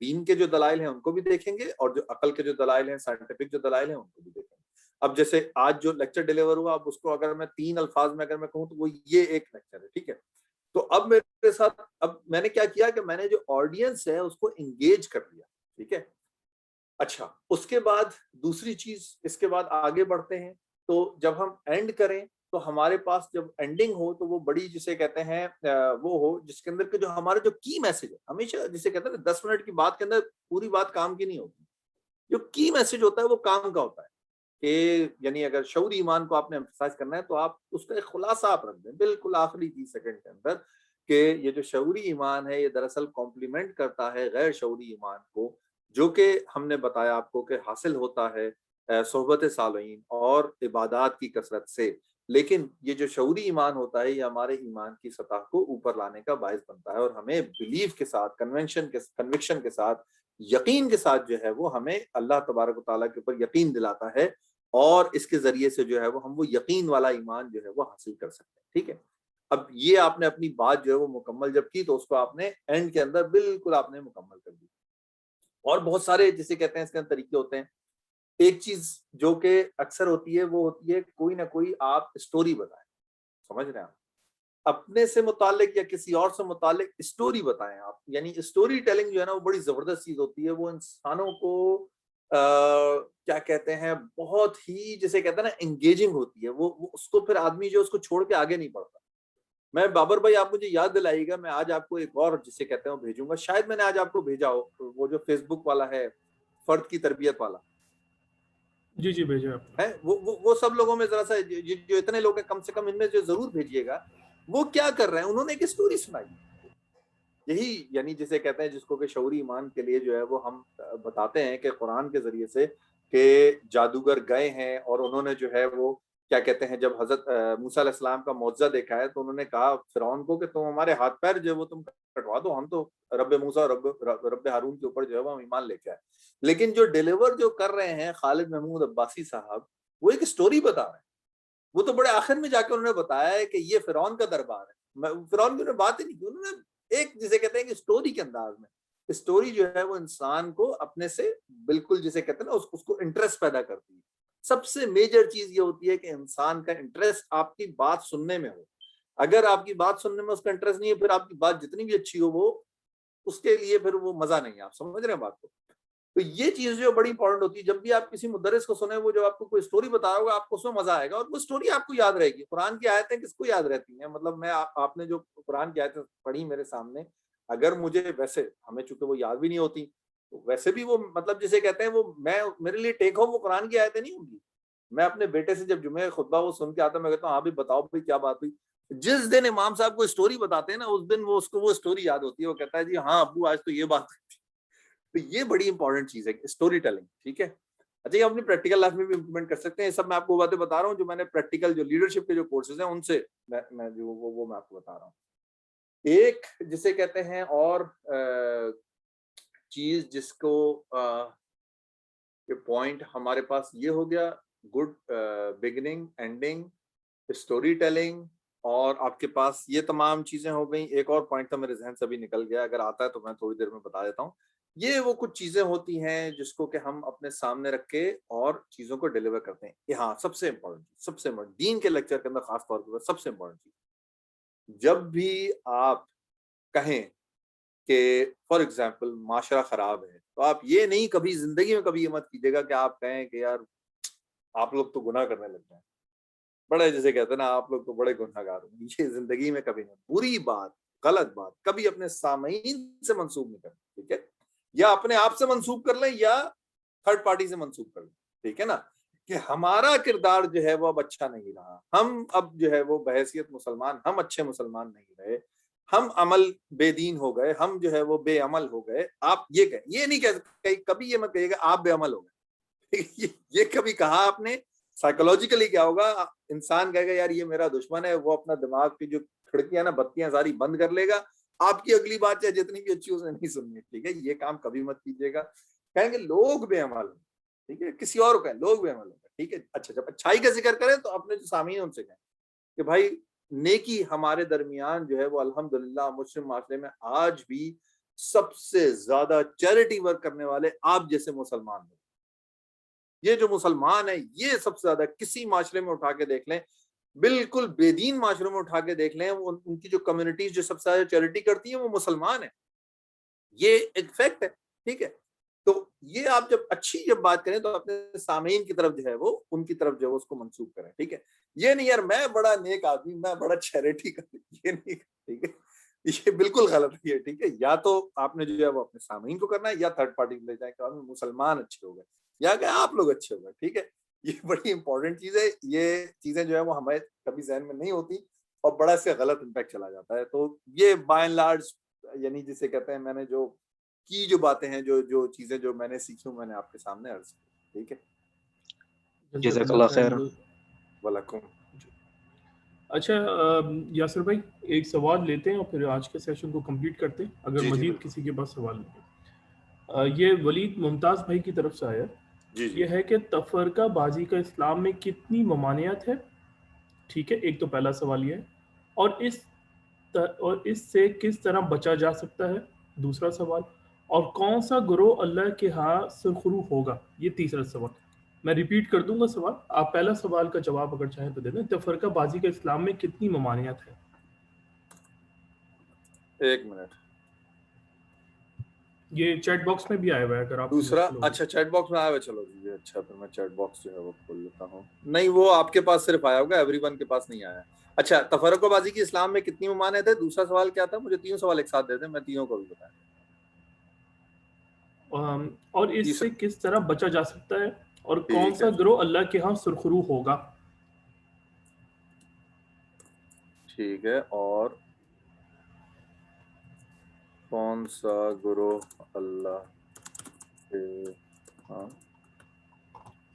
دین کے جو دلائل ہیں ان کو بھی دیکھیں گے، اور جو عقل کے جو دلائل ہیں، سائنٹیفک جو دلائل ہیں ان کو بھی دیکھیں گے. اب جیسے آج جو لیکچر ڈیلیور ہوا، اب اس کو اگر میں 3 الفاظ میں اگر میں کہوں تو وہ یہ ایک لیکچر ہے. ٹھیک ہے، تو اب میرے ساتھ اب میں نے کیا کیا کہ میں نے جو آڈینس ہے اس کو انگیج کر لیا. ٹھیک ہے، اچھا اس کے بعد دوسری چیز، اس کے بعد آگے بڑھتے ہیں. تو جب ہم اینڈ کریں تو ہمارے پاس جب اینڈنگ ہو تو وہ بڑی جسے کہتے ہیں وہ ہو جس کے اندر کے جو ہمارا جو کی میسج ہے، ہمیشہ جسے کہتے ہیں 10 منٹ کی بات کے اندر پوری بات کام کی نہیں ہوتی، جو کی میسج ہوتا ہے وہ کام کا ہوتا ہے. کہ یعنی اگر شعوری ایمان کو آپ نے ایمفسائز کرنا ہے تو آپ اس کا ایک خلاصہ آپ رکھ دیں بالکل آخری 30 سیکنڈ کے اندر، کہ یہ جو شعوری ایمان ہے یہ دراصل کمپلیمنٹ کرتا ہے غیر شعوری ایمان کو، جو کہ ہم نے بتایا آپ کو کہ حاصل ہوتا ہے صحبت صالحین اور عبادات کی کثرت سے. لیکن یہ جو شعوری ایمان ہوتا ہے یہ ہمارے ایمان کی سطح کو اوپر لانے کا باعث بنتا ہے، اور ہمیں بلیف کے ساتھ، کنوکشن کے ساتھ، یقین کے ساتھ جو ہے وہ ہمیں اللہ تبارک و تعالیٰ کے اوپر یقین دلاتا ہے، اور اس کے ذریعے سے جو ہے وہ ہم وہ یقین والا ایمان جو ہے وہ حاصل کر سکتے ہیں. ٹھیک ہے، اب یہ آپ نے اپنی بات جو ہے وہ مکمل جب کی تو اس کو آپ نے اینڈ کے اندر بالکل آپ نے مکمل کر دی. اور بہت سارے جسے کہتے ہیں اس کے طریقے ہوتے ہیں. ایک چیز جو کہ اکثر ہوتی ہے وہ ہوتی ہے کوئی نہ کوئی آپ اسٹوری بتائیں, سمجھ رہے ہیں آپ, اپنے سے متعلق یا کسی اور سے متعلق اسٹوری بتائیں آپ. یعنی اسٹوری ٹیلنگ جو ہے نا وہ بڑی زبردست چیز ہوتی ہے, وہ انسانوں کو کیا کہتے ہیں بہت ہی جسے کہتے ہیں نا انگیجنگ ہوتی ہے, وہ اس کو پھر آدمی جو اس کو چھوڑ کے آگے نہیں بڑھتا. میں بابر بھائی آپ مجھے یاد دلائیے گا, میں آج آپ کو ایک اور جسے کہتے ہیں وہ بھیجوں گا, شاید میں نے آج آپ کو بھیجا ہو, وہ جو فیس بک والا ہے فرد کی تربیت والا. جی جی بھیجا آپ ہے وہ سب لوگوں میں ذرا سا جو اتنے لوگ ہیں کم سے کم ان میں جو ضرور بھیجیے گا, وہ کیا کر رہے ہیں, انہوں نے ایک اسٹوری سنائی. یہی یعنی جسے کہتے ہیں جس کو کہ شعوری ایمان کے لیے جو ہے وہ ہم بتاتے ہیں کہ قرآن کے ذریعے سے کہ جادوگر گئے ہیں اور انہوں نے جو ہے وہ کیا کہتے ہیں جب حضرت موسیٰ علیہ السلام کا معجزہ دیکھا ہے تو انہوں نے کہا فرعون کو کہ تم ہمارے ہاتھ پیر جو ہے وہ تم کٹوا دو, ہم تو رب موسیٰ رب ہارون کے اوپر جو ہے وہ ہم ایمان لے کے آئے. لیکن جو ڈیلیور جو کر رہے ہیں خالد محمود عباسی صاحب, وہ ایک اسٹوری بتا رہے ہیں. وہ تو بڑے آخر میں جا کے انہوں نے بتایا ہے کہ یہ فرعون کا دربار ہے. فرعون کی انہوں نے بات ہی نہیں کی, انہوں نے ایک جسے کہتے ہیں کہ اسٹوری کے انداز میں, اسٹوری جو ہے وہ انسان کو اپنے سے بالکل جسے کہتے ہیں نا اس کو انٹرسٹ پیدا کرتی ہے. سب سے میجر چیز یہ ہوتی ہے کہ انسان کا انٹرسٹ آپ کی بات سننے میں ہو. اگر آپ کی بات سننے میں اس کا انٹرسٹ نہیں ہے, پھر آپ کی بات جتنی بھی اچھی ہو وہ اس کے لیے پھر وہ مزہ نہیں ہے. آپ سمجھ رہے ہیں بات کو؟ تو یہ چیز جو بڑی امپورٹنٹ ہوتی ہے, جب بھی آپ کسی مدرس کو سنیں وہ جب آپ کو کوئی اسٹوری بتا رہا ہوگا آپ کو اس میں مزہ آئے گا اور وہ اسٹوری آپ کو یاد رہے گی. قرآن کی آیتیں کس کو یاد رہتی ہیں؟ مطلب میں آپ نے جو قرآن کی آیتیں پڑھی میرے سامنے, اگر مجھے ویسے ہمیں چونکہ وہ یاد بھی نہیں ہوتی تو ویسے بھی وہ مطلب جسے کہتے ہیں وہ میں میرے لیے ٹیک ہوم وہ قرآن کی آیتیں نہیں ہوں گی. میں اپنے بیٹے سے جب جمعہ خطبہ وہ سن کے آتا ہوں میں کہتا ہوں ہاں بھی بتاؤ بھائی کیا بات ہوئی. جس دن امام صاحب کو اسٹوری بتاتے ہیں نا اس دن وہ اس کو وہ اسٹوری یاد ہوتی ہے, وہ کہتا ہے جی ہاں ابو آج تو یہ بات تھی. تو یہ بڑی امپورٹنٹ چیز ہے اسٹوری ٹیلنگ. ٹھیک ہے, اچھا یہ اپنی پریکٹیکل لائف میں بھی امپلیمنٹ کر سکتے ہیں. سب میں آپ کو باتیں بتا رہا ہوں جو میں نے پریکٹیکل جو لیڈرشپ کے جو کورسز ہیں ان سے میں جو وہ میں آپ کو بتا رہا ہوں. ایک جسے کہتے ہیں اور چیز جس کو پوائنٹ ہمارے پاس یہ ہو گیا, good beginning, ending, story telling, اور آپ کے پاس یہ تمام چیزیں ہو گئیں. ایک اور پوائنٹ تھا میرے ذہن سے ابھی نکل گیا, اگر آتا ہے تو میں تھوڑی دیر میں بتا دیتا ہوں. یہ وہ کچھ چیزیں ہوتی ہیں جس کو کہ ہم اپنے سامنے رکھ کے اور چیزوں کو ڈیلیور کرتے ہیں. ہاں سب سے امپورٹنٹ دین کے لیکچر کے اندر خاص طور پر سب سے امپورٹنٹ چیز, جب بھی آپ کہیں کہ فار ایگزامپل معاشرہ خراب ہے تو آپ یہ نہیں کبھی زندگی میں کبھی یہ مت کیجیے گا کہ آپ کہیں کہ یار آپ لوگ تو گناہ کرنے لگ جائیں, بڑے جیسے کہتے ہیں نا آپ لوگ تو بڑے گناہ گار ہوں. یہ زندگی میں کبھی نہیں, بری بات غلط بات کبھی اپنے سامعین سے منسوب نہیں کریں. ٹھیک ہے, یا اپنے آپ سے منسوب کر لیں یا تھرڈ پارٹی سے منسوب کر لیں. ٹھیک ہے نا, کہ ہمارا کردار جو ہے وہ اب اچھا نہیں رہا, ہم اب جو ہے وہ بحیثیت مسلمان ہم اچھے مسلمان نہیں رہے, ہم عمل بے دین ہو گئے, ہم جو ہے وہ بے عمل ہو گئے. آپ یہ کہیں, یہ نہیں کہ کبھی یہ مت کہیے گا آپ بے عمل ہو گئے. یہ کبھی کہا آپ نے سائیکولوجیکلی کیا ہوگا, انسان کہے گا یار یہ میرا دشمن ہے, وہ اپنا دماغ کی جو کھڑکیاں نا بتیاں ساری بند کر لے گا, آپ کی اگلی بات چاہے جتنی بھی اچھی اسے نہیں سننی. ٹھیک ہے, یہ کام کبھی مت کیجیے گا. کہیں گے لوگ بے عمل ہوں, ٹھیک ہے, کسی اور کو کہیں لوگ بے عمل ہوں. ٹھیک ہے, اچھا جب اچھائی کا ذکر کریں تو اپنے جو سامعین ان سے کہیں کہ بھائی نیکی ہمارے درمیان جو ہے وہ الحمدللہ مسلم معاشرے میں آج بھی سب سے زیادہ چیریٹی ورک کرنے والے آپ جیسے مسلمان ہیں. یہ جو مسلمان ہیں یہ سب سے زیادہ کسی معاشرے میں اٹھا کے دیکھ لیں, بالکل بے دین معاشرے میں اٹھا کے دیکھ لیں, ان کی جو کمیونٹیز جو سب سے زیادہ چیریٹی کرتی ہیں وہ مسلمان ہیں. یہ ایک فیکٹ ہے. ٹھیک ہے, تو یہ آپ جب اچھی جب بات کریں تو اپنے سامعین کی طرف جو ہے وہ ان کی طرف جو ہے اس کو منسوخ کریں. ٹھیک ہے, یہ نہیں یار میں بڑا نیک آدمی, میں بڑا چیریٹی کرتا, یہ نہیں. ٹھیک ہے, یہ بالکل غلط ہے. ٹھیک ہے, یا تو آپ نے جو ہے وہ اپنے سامعین کو کرنا ہے یا تھرڈ پارٹی لے جائیں کہ مسلمان اچھے ہو گئے یا کہ آپ لوگ اچھے ہو گئے. ٹھیک ہے, یہ بڑی امپورٹنٹ چیز ہے. یہ چیزیں جو ہے وہ ہمیں کبھی ذہن میں نہیں ہوتی اور بڑا سے غلط امپیکٹ چلا جاتا ہے. تو یہ بائی اینڈ لارج یعنی جسے کہتے ہیں میں نے جو کی جو باتیں ہیں جو چیزیں جو میں نے سیکھی میں نے آپ کے سامنے عرض کی. ٹھیک ہے, جزاک اللہ خیر. وعلیکم. اچھا یاسر بھائی ایک سوال لیتے ہیں اور پھر آج کے سیشن کو کمپلیٹ کرتے ہیں اگر مزید کسی کے پاس سوال نہیں. یہ ولید ممتاز بھائی کی طرف سے آیا, یہ ہے کہ تفرقہ بازی کا اسلام میں کتنی ممانعت ہے. ٹھیک ہے, ایک تو پہلا سوال یہ ہے, اور اس سے کس طرح بچا جا سکتا ہے. دوسرا سوال, اور کون سا گروہ اللہ کے ہاں سرخرو ہوگا. یہ تیسرا سوال. میں ریپیٹ کر دوں گا سوال. آپ پہلا سوال کا جواب اگر چاہیں تو دے دیں. تفرقہ بازی کا اسلام میں کتنی ممانعت ہے؟ ایک منٹ. یہ چیٹ باکس میں بھی آیا ہوا ہے اگر آپ دوسرا اچھا چیٹ باکس میں آیا ہوا, چلو جی اچھا پھر میں چیٹ باکس جو ہے وہ کھول لیتا ہوں. نہیں وہ آپ کے پاس صرف آیا ہوگا, ایوری ون کے پاس نہیں آیا. اچھا تفرقہ بازی کی اسلام میں کتنی ممانعت ہے. دوسرا سوال کیا تھا؟ مجھے تینوں سوال ایک ساتھ دے دیں, میں تینوں کو بھی بتایا. اور اس سے کس طرح بچا جا سکتا ہے, اور کون سا گروہ اللہ کے ہاں سرخرو ہوگا؟ ٹھیک ہے, اور کون سا گروہ اللہ کے ہاں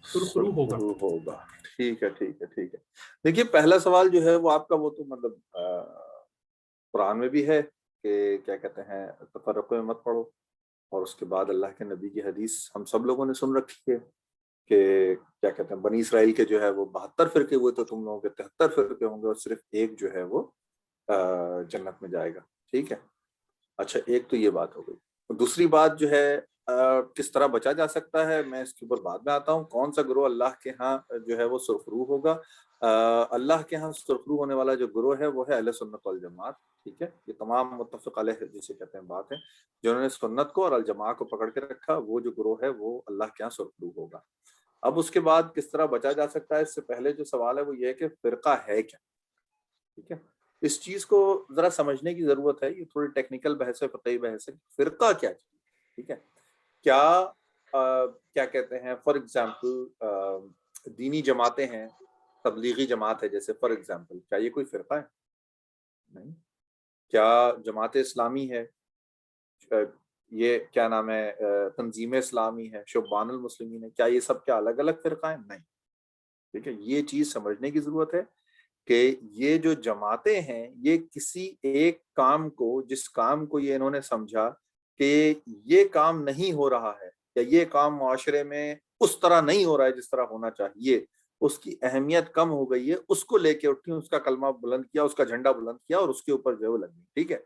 سرخرو ہوگا. ہوگا. ٹھیک ہے ٹھیک ہے ٹھیک ہے. دیکھیے پہلا سوال جو ہے وہ آپ کا وہ تو مطلب قرآن میں بھی ہے کہ کیا کہتے ہیں تفرقے میں مت پڑھو, اور اس کے بعد اللہ کے نبی کی حدیث ہم سب لوگوں نے سن رکھی ہے کہ کیا کہتے ہیں بنی اسرائیل کے جو ہے وہ 72 فرقے ہوئے تو تم لوگوں کے 73 فرقے ہوں گے, اور صرف ایک جو ہے وہ جنت میں جائے گا. ٹھیک ہے. اچھا ایک تو یہ بات ہو گئی. دوسری بات جو ہے کس طرح بچا جا سکتا ہے, میں اس کے اوپر بعد میں آتا ہوں. کون سا گروہ اللہ کے ہاں جو ہے وہ سرخرو ہوگا. اللہ کے ہاں سرخرو ہونے والا جو گروہ ہے وہ ہے اہل سنت والجماعت. ٹھیک ہے, یہ تمام متفق علیہ جسے کہتے ہیں بات ہے, جنہوں نے سنت کو اور الجماع کو پکڑ کے رکھا, وہ جو گروہ ہے وہ اللہ کے ہاں سرخرو ہوگا. اب اس کے بعد کس طرح بچا جا سکتا ہے, اس سے پہلے جو سوال ہے وہ یہ ہے کہ فرقہ ہے کیا. ٹھیک ہے, اس چیز کو ذرا سمجھنے کی ضرورت ہے. یہ تھوڑی ٹیکنیکل بحث ہے, فقہی بحث ہے. فرقہ کیا چیز. ٹھیک ہے, کیا کہتے ہیں فار ایگزامپل دینی جماعتیں ہیں, تبلیغی جماعت ہے جیسے فار ایگزامپل, کیا یہ کوئی فرقہ ہے؟ نہیں. کیا جماعت اسلامی ہے, یہ کیا نام ہے تنظیم اسلامی ہے, شبان المسلمین ہے, کیا یہ سب کیا الگ الگ فرقہ ہیں؟ نہیں. ٹھیک ہے, یہ چیز سمجھنے کی ضرورت ہے کہ یہ جو جماعتیں ہیں یہ کسی ایک کام کو, جس کام کو یہ انہوں نے سمجھا کہ یہ کام نہیں ہو رہا ہے یا یہ کام معاشرے میں اس طرح نہیں ہو رہا ہے جس طرح ہونا چاہیے, اس کی اہمیت کم ہو گئی ہے, اس کو لے کے اٹھی, اس کا کلمہ بلند کیا, اس کا جھنڈا بلند کیا, اور اس کے اوپر جو ہے وہ لگ گئی. ٹھیک ہے,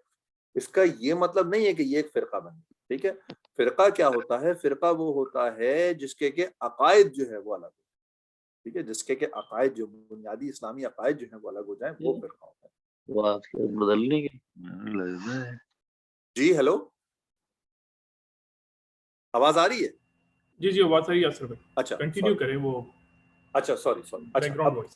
اس کا یہ مطلب نہیں ہے کہ یہ ایک فرقہ بنے. ٹھیک ہے, فرقہ کیا ہوتا ہے؟ فرقہ وہ ہوتا ہے جس کے کہ عقائد جو ہے وہ الگ ہو. ٹھیک ہے, جس کے کہ عقائد جو بنیادی اسلامی عقائد جو ہیں وہ الگ ہو جائیں, وہ فرقہ ہوتا ہے. وہ آپ کے بدلنے کے جی ہیلو, آواز آ رہی ہے؟ جی جی آواز آ رہی ہے اصل میں. اچھا کنٹینیو کریں وہ. اچھا سوری. Back ground voice.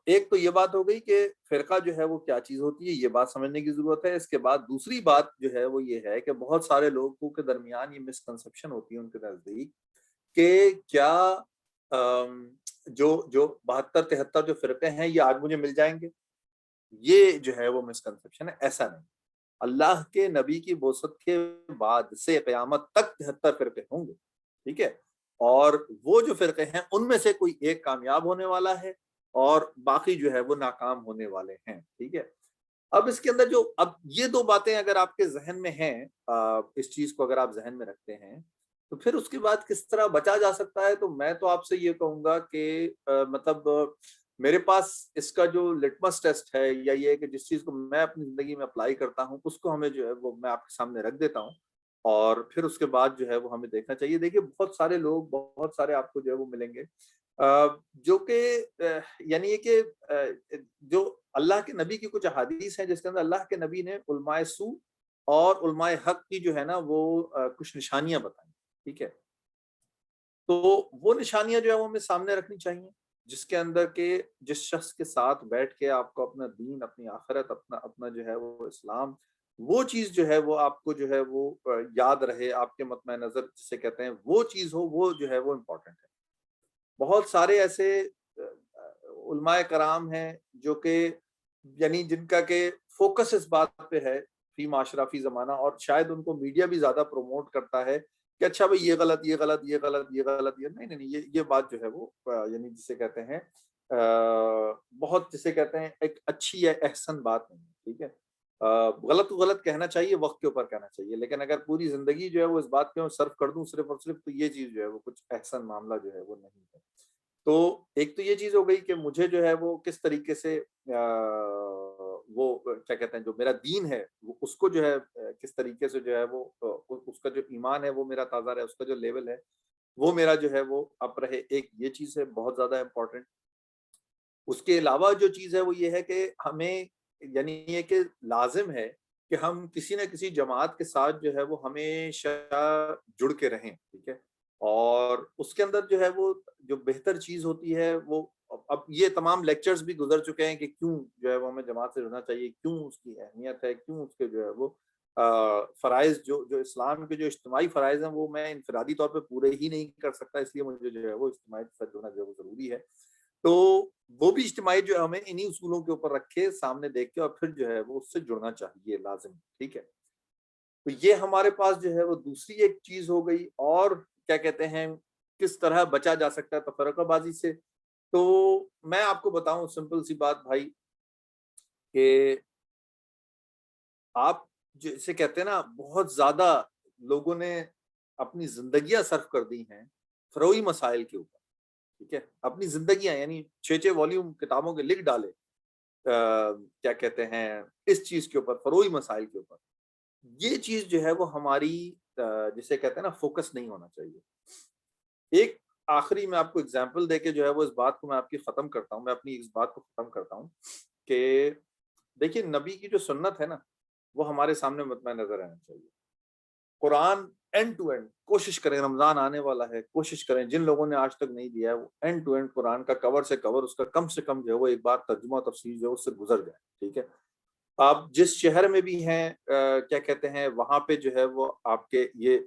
ایک تو یہ بات ہو گئی کہ فرقہ جو ہے وہ کیا چیز ہوتی ہے, یہ بات سمجھنے کی ضرورت ہے. اس کے بعد دوسری بات جو ہے وہ یہ ہے کہ بہت سارے لوگوں کے درمیان یہ مسکنسپشن ہوتی ہے ان کے نزدیک کہ کیا جو 72-73 جو فرقے ہیں یہ آج مجھے مل جائیں گے. یہ جو ہے وہ مسکنسپشن ہے. ایسا نہیں. اللہ کے نبی کی بعثت کے بعد سے قیامت تک 73 فرقے ہوں گے. ٹھیک ہے, اور وہ جو فرقے ہیں ان میں سے کوئی ایک کامیاب ہونے والا ہے اور باقی جو ہے وہ ناکام ہونے والے ہیں. ٹھیک ہے, اب اس کے اندر جو اب یہ دو باتیں اگر آپ کے ذہن میں ہیں, اس چیز کو اگر آپ ذہن میں رکھتے ہیں, تو پھر اس کے بعد کس طرح بچا جا سکتا ہے. تو میں تو آپ سے یہ کہوں گا کہ مطلب میرے پاس اس کا جو لٹمس ٹیسٹ ہے یا یہ کہ جس چیز کو میں اپنی زندگی میں اپلائی کرتا ہوں اس کو ہمیں جو ہے وہ میں آپ کے سامنے رکھ دیتا ہوں, اور پھر اس کے بعد جو ہے وہ ہمیں دیکھنا چاہیے. دیکھیے بہت سارے لوگ, بہت سارے آپ کو جو ہے وہ ملیں گے جو کہ یعنی یہ کہ جو اللہ کے نبی کی کچھ احادیث ہیں جس کے اندر اللہ کے نبی نے علماء سو اور علماء حق کی جو ہے نا وہ کچھ نشانیاں بتائیں. ٹھیک ہے, تو وہ نشانیاں جو ہے وہ ہمیں سامنے رکھنی چاہیے, جس کے اندر کہ جس شخص کے ساتھ بیٹھ کے آپ کو اپنا دین, اپنی آخرت, اپنا جو ہے وہ اسلام, وہ چیز جو ہے وہ آپ کو جو ہے وہ یاد رہے, آپ کے مطمع نظر جسے کہتے ہیں وہ چیز ہو, وہ جو ہے وہ امپورٹنٹ ہے. بہت سارے ایسے علماء کرام ہیں جو کہ یعنی جن کا کہ فوکس اس بات پہ ہے فی معاشرہ فی زمانہ, اور شاید ان کو میڈیا بھی زیادہ پروموٹ کرتا ہے کہ اچھا بھائی یہ غلط, یہ غلط, یہ غلط, یہ غلط, یہ نہیں, یہ بات جو ہے وہ یعنی جسے کہتے ہیں بہت جسے کہتے ہیں ایک اچھی یا احسن بات نہیں. ٹھیک ہے, غلط کہنا چاہیے, وقت کے اوپر کہنا چاہیے, لیکن اگر پوری زندگی جو ہے وہ اس بات پہ صرف کر دوں صرف اور صرف, تو یہ چیز جو ہے وہ کچھ احسن معاملہ جو ہے وہ نہیں ہے. تو ایک تو یہ چیز ہو گئی کہ مجھے جو ہے وہ کس طریقے سے وہ کیا کہتے ہیں جو میرا دین ہے وہ اس کو جو ہے کس طریقے سے جو ہے وہ اس کا جو ایمان ہے وہ میرا تازہ رہے, اس کا جو لیول ہے وہ میرا جو ہے وہ اب رہے. ایک یہ چیز ہے بہت زیادہ امپورٹنٹ. اس کے علاوہ جو چیز ہے وہ یہ ہے کہ ہمیں یعنی یہ کہ لازم ہے کہ ہم کسی نہ کسی جماعت کے ساتھ جو ہے وہ ہمیشہ جڑ کے رہیں. ٹھیک ہے. اور اس کے اندر جو ہے وہ جو بہتر چیز ہوتی ہے وہ اب یہ تمام لیکچرز بھی گزر چکے ہیں کہ کیوں جو ہے وہ ہمیں جماعت سے جڑنا چاہیے, کیوں اس کی اہمیت ہے, کیوں اس کے جو ہے وہ فرائض جو اسلام کے جو اجتماعی فرائض ہیں وہ میں انفرادی طور پہ پورے ہی نہیں کر سکتا, اس لیے مجھے جو ہے وہ اجتماعی کے ساتھ جڑنا جو ہے وہ ضروری ہے. تو وہ بھی اجتماعی جو ہے ہمیں انہی اصولوں کے اوپر رکھے سامنے دیکھ کے اور پھر جو ہے وہ اس سے جڑنا چاہیے لازم. ٹھیک ہے. تو یہ ہمارے پاس جو ہے وہ دوسری ایک چیز ہو گئی. اور کیا کہتے ہیں کس طرح بچا جا سکتا ہے تفرقہ بازی سے. تو میں آپ کو بتاؤں سمپل سی بات بھائی کہ آپ جیسے کہتے ہیں نا بہت زیادہ لوگوں نے اپنی زندگیاں صرف کر دی ہیں فروئی مسائل کے اوپر. ٹھیک ہے. اپنی زندگیاں یعنی 6 والیوم کتابوں کے لکھ ڈالے کیا کہتے ہیں اس چیز کے اوپر, فروئی مسائل کے اوپر. یہ چیز جو ہے وہ ہماری جسے کہتے ہیں نا فوکس نہیں ہونا چاہیے. ایک آخری میں آپ کو اگزامپل دے کے جو ہے وہ اس بات کو میں آپ کی ختم کرتا ہوں, میں اپنی اس بات کو ختم کرتا ہوں کہ دیکھیے نبی کی جو سنت ہے نا وہ ہمارے سامنے مطمع نظر آنا چاہیے. قرآن اینڈ ٹو اینڈ کوشش کریں, رمضان آنے والا ہے, کوشش کریں جن لوگوں نے آج تک نہیں دیا ہے وہ اینڈ ٹو اینڈ قرآن کا کور سے کور اس کا کم سے کم جو ہے وہ ایک بار ترجمہ تفسیر جو ہے اس سے گزر جائے. ٹھیک ہے. آپ جس شہر میں بھی ہیں کیا کہتے ہیں وہاں پہ جو ہے وہ آپ کے یہ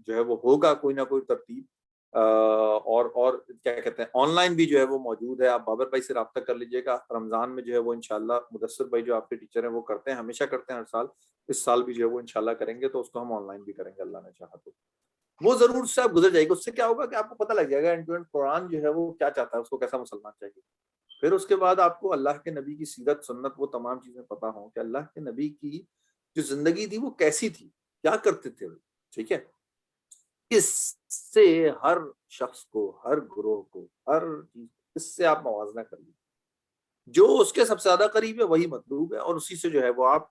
جو ہے وہ ہوگا کوئی نہ کوئی ترتیب. اور کیا کہتے ہیں آن لائن بھی جو ہے وہ موجود ہے. آپ بابر بھائی سے رابطہ کر لیجئے گا. رمضان میں جو ہے وہ انشاءاللہ مدثر بھائی جو آپ کے ٹیچر ہیں وہ کرتے ہیں, ہمیشہ کرتے ہیں ہر سال, اس سال بھی جو ہے وہ انشاءاللہ کریں گے. تو اس کو ہم آن لائن بھی کریں گے اللہ نے چاہا تو. وہ ضرور سے آپ گزر جائے گی. اس سے کیا ہوگا کہ آپ کو پتہ لگ جائے گا اینڈ ٹو اینڈ قرآن جو ہے وہ کیا چاہتا ہے, اس کو کیسا مسلمان چاہیے. پھر اس کے بعد آپ کو اللہ کے نبی کی سیرت سنت وہ تمام چیزیں پتہ ہوں کہ اللہ کے نبی کی جو زندگی تھی وہ کیسی تھی, کیا کرتے تھے. ٹھیک ہے. اس سے ہر شخص کو, ہر گروہ کو, ہر چیز اس سے آپ موازنہ کر لیجیے. جو اس کے سب سے زیادہ قریب ہے وہی مطلوب ہے اور اسی سے جو ہے وہ آپ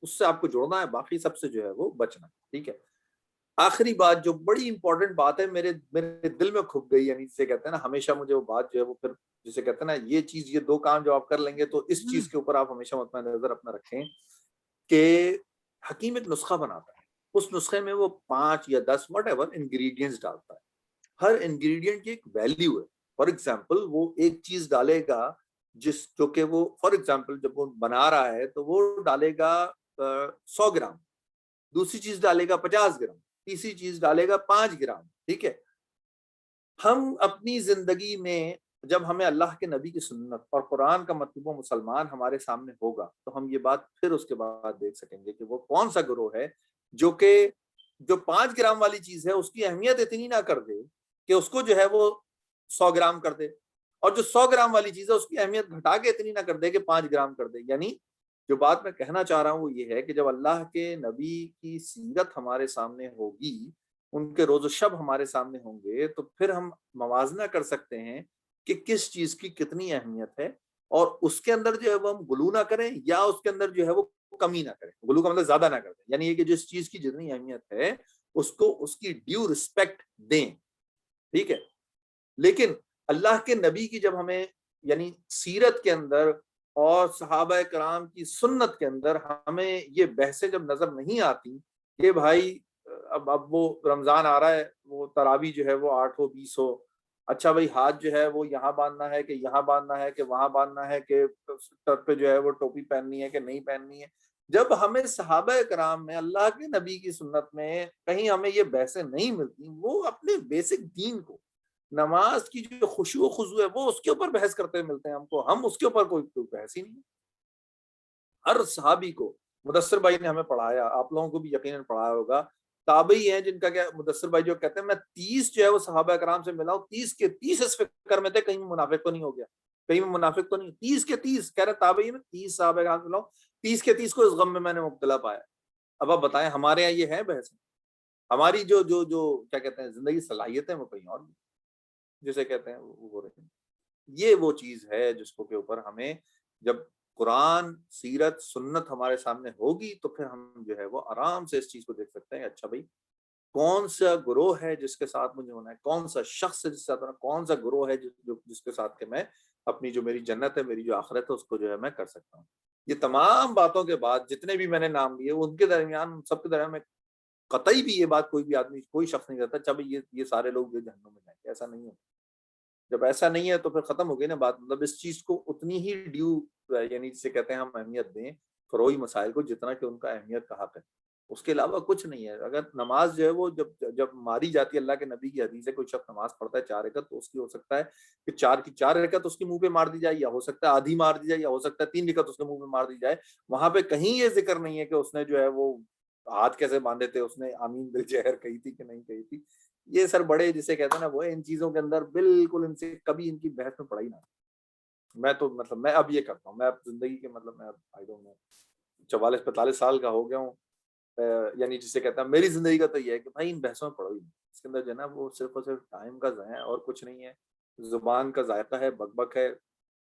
اس سے آپ کو جوڑنا ہے, باقی سب سے جو ہے وہ بچنا ہے. ٹھیک ہے. آخری بات جو بڑی امپورٹنٹ بات ہے میرے دل میں کھپ گئی, یعنی جسے کہتے ہیں نا ہمیشہ مجھے وہ بات جو ہے وہ پھر جسے کہتے ہیں نا یہ چیز یہ 2 کام جو آپ کر لیں گے تو اس چیز کے اوپر آپ ہمیشہ مطمع نظر اپنا رکھیں کہ حکیم ایک نسخہ بناتا ہے. اس نسخے میں وہ 5 یا 10 واٹ ایور انگریڈینٹس ڈالتا ہے. ہر انگریڈینٹ کی ایک ویلیو ہے. فار ایگزامپل وہ ایک چیز ڈالے گا جو کہ وہ فار ایگزامپل جب وہ بنا رہا ہے تو وہ ڈالے گا 100 گرام, دوسری چیز ڈالے گا 50 گرام, تیسری چیز ڈالے گا 5 گرام. ٹھیک ہے. ہم اپنی زندگی میں جب ہمیں اللہ کے نبی کی سنت اور قرآن کا مطلوب مسلمان ہمارے سامنے ہوگا تو ہم یہ بات پھر اس کے بعد دیکھ سکیں گے کہ وہ کون سا گروہ ہے جو کہ جو 5 گرام والی چیز ہے اس کی اہمیت اتنی نہ کر دے کہ اس کو جو ہے وہ 100 گرام کر دے, اور جو 100 گرام والی چیز ہے اس کی اہمیت گھٹا کے اتنی نہ کر دے کہ 5 گرام کر دے. یعنی جو بات میں کہنا چاہ رہا ہوں وہ یہ ہے کہ جب اللہ کے نبی کی سیرت ہمارے سامنے ہوگی, ان کے روز و شب ہمارے سامنے ہوں گے, تو پھر ہم موازنہ کر سکتے ہیں کہ کس چیز کی کتنی اہمیت ہے, اور اس کے اندر جو ہے وہ ہم غلو نہ کریں یا اس کے اندر جو ہے وہ کمی نہ کریں. غلو کا مطلب زیادہ نہ کر دیں, یعنی یہ کہ جس چیز کی جتنی اہمیت ہے اس کو اس کی ڈیو رسپیکٹ دیں. ٹھیک ہے. لیکن اللہ کے نبی کی جب ہمیں یعنی سیرت کے اندر اور صحابہ کرام کی سنت کے اندر ہمیں یہ بحثیں جب نظر نہیں آتی کہ بھائی اب وہ رمضان آ رہا ہے, وہ تراویح جو ہے وہ 8 ہو 20 ہو, اچھا بھائی ہاتھ جو ہے وہ یہاں باندھنا ہے کہ یہاں باندھنا ہے کہ وہاں باندھنا ہے, کہ سر پہ جو ہے وہ ٹوپی پہننی ہے کہ نہیں پہننی ہے. جب ہمیں صحابہ کرام میں اللہ کے نبی کی سنت میں کہیں ہمیں یہ بحثیں نہیں ملتی, وہ اپنے بیسک دین کو, نماز کی جو خشوع و خضوع ہے وہ اس کے اوپر بحث کرتے ملتے ہیں ہم کو, ہم اس کے اوپر کوئی بحث ہی نہیں. ہر صحابی کو مدثر بھائی نے ہمیں پڑھایا, آپ لوگوں کو بھی یقیناً پڑھایا ہوگا. تابعی ہیں جن کا کیا مدثر بھائی جو کہتے ہیں میں 30 جو ہے وہ صحابہ کرام سے ملا ہوں, 30 کے 30 اس فکر میں تھے کہیں منافق تو نہیں ہو گیا, کہیں میں منافق تو نہیں. 30 کے 30 کہہ رہے تابعی میں 30 صحابہ کرام سے ملا ہوں, 30 کے 30 کو اس غم میں نے مبتلا پایا. اب آپ بتائیں ہمارے یہاں یہ ہے بحث؟ ہماری جو جو جو کیا کہتے ہیں زندگی صلاحیتیں وہ کہیں اور جسے کہتے ہیں وہ ہو رہے ہیں. یہ وہ چیز ہے جس کو کے اوپر ہمیں جب قرآن سیرت سنت ہمارے سامنے ہوگی تو پھر ہم جو ہے وہ آرام سے اس چیز کو دیکھ سکتے ہیں. اچھا بھائی کون سا گروہ ہے جس کے ساتھ مجھے ہونا ہے, کون سا شخص ہے جس کے ساتھ ہونا ہے, کون سا گروہ ہے جس کے ساتھ کہ میں اپنی جو میری جنت ہے, میری جو آخرت ہے, اس کو جو ہے میں کر سکتا ہوں. یہ تمام باتوں کے بعد جتنے بھی میں نے نام لیے ان کے درمیان, سب کے درمیان میں قطعی بھی یہ بات کوئی بھی آدمی, کوئی شخص نہیں کرتا چب یہ سارے لوگ جو جہنم میں جائیں گے. ایسا نہیں ہے. جب ایسا نہیں ہے تو پھر ختم ہو گئی نا بات. مطلب اس چیز کو اتنی ہی ڈیو, یعنی جسے کہتے ہیں ہم اہمیت دیں فروعی مسائل کو جتنا کہ ان کا اہمیت کا حق ہے. اس کے علاوہ کچھ نہیں ہے. اگر نماز جو ہے وہ جب ماری جاتی ہے, اللہ کے نبی کی حدیث ہے, کوئی شخص نماز پڑھتا ہے 4 رکعت, تو اس کی ہو سکتا ہے کہ 4 کی 4 رکعت اس کے منہ پہ مار دی جائے, یا ہو سکتا ہے آدھی مار دی جائے, یا ہو سکتا ہے 3 رکعت اس کے منہ پہ مار دی جائے. وہاں پہ کہیں یہ ذکر نہیں ہے کہ اس نے جو ہے وہ ہاتھ کیسے باندھے تھے, اس نے آمین بالجہر کہی تھی کہ نہیں کہی تھی. یہ سر بڑے جسے کہتے ہیں نا, وہ ان چیزوں کے اندر بالکل ان سے کبھی ان کی بحث میں پڑا ہی نہ. میں تو مطلب میں اب یہ کرتا ہوں, میں اب زندگی کے مطلب میں اب 44-45 سال کا ہو گیا ہوں, یعنی جسے کہتا ہے میری زندگی کا تو یہ ہے کہ بھائی ان بحثوں میں پڑھو ہی نہیں. اس کے اندر جو ہے نا وہ صرف اور صرف ٹائم کا ضائع ہے اور کچھ نہیں ہے. زبان کا ذائقہ ہے, بک بک ہے,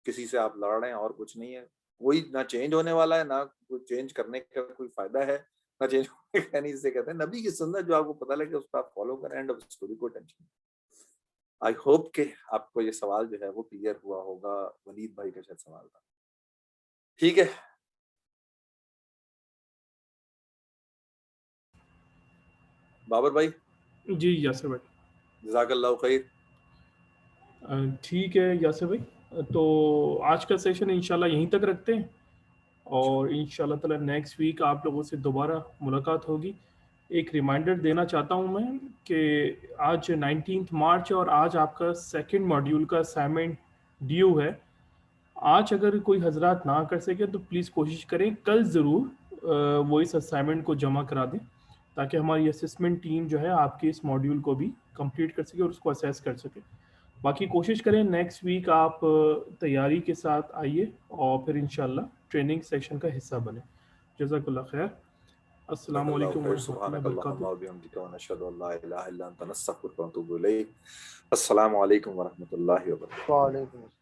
کسی سے آپ لڑ رہے ہیں اور کچھ نہیں ہے. وہی نہ چینج ہونے والا ہے, نہ کوئی چینج کرنے کا کوئی فائدہ ہے, نہ چینج ہونے کا. نہیں جسے کہتے ہیں نبی کی سنت جو آپ کو پتہ لگے اس کو آپ فالو کریں, اینڈ اسٹوری کو ٹینشن. آئی ہوپ کہ آپ کو یہ سوال جو ہے وہ کلیئر ہوا ہوگا. ولید بھائی کا شاید سوال تھا. ٹھیک ہے, بابر بھائی. جی یاسر بھائی, جزاک اللہ خیر. ٹھیک ہے یاسر بھائی, تو آج کا سیشن انشاءاللہ یہیں تک رکھتے ہیں, اور انشاءاللہ تعالی نیکسٹ ویک آپ لوگوں سے دوبارہ ملاقات ہوگی. ایک ریمائنڈر دینا چاہتا ہوں میں کہ آج 19 مارچ اور آج آپ کا 2nd ماڈیول کا اسائنمنٹ ڈیو ہے. آج اگر کوئی حضرات نہ کر سکے تو پلیز کوشش کریں کل ضرور وہ اس اسائنمنٹ کو جمع کرا دیں, تاکہ ہماری اسسمنٹ ٹیم جو ہے آپ کے اس ماڈیول کو بھی کمپلیٹ کر سکے اور اس کو اسیس کر سکے. باقی کوشش کریں نیکسٹ ویک آپ تیاری کے ساتھ آئیے اور پھر انشاءاللہ ٹریننگ سیکشن کا حصہ بنیں. جزاک اللہ خیر. السلام علیکم ورحمۃ اللہ وبرکاتہ. السلام علیکم ورحمۃ اللہ وبرکاتہ. وعلیکم السلام.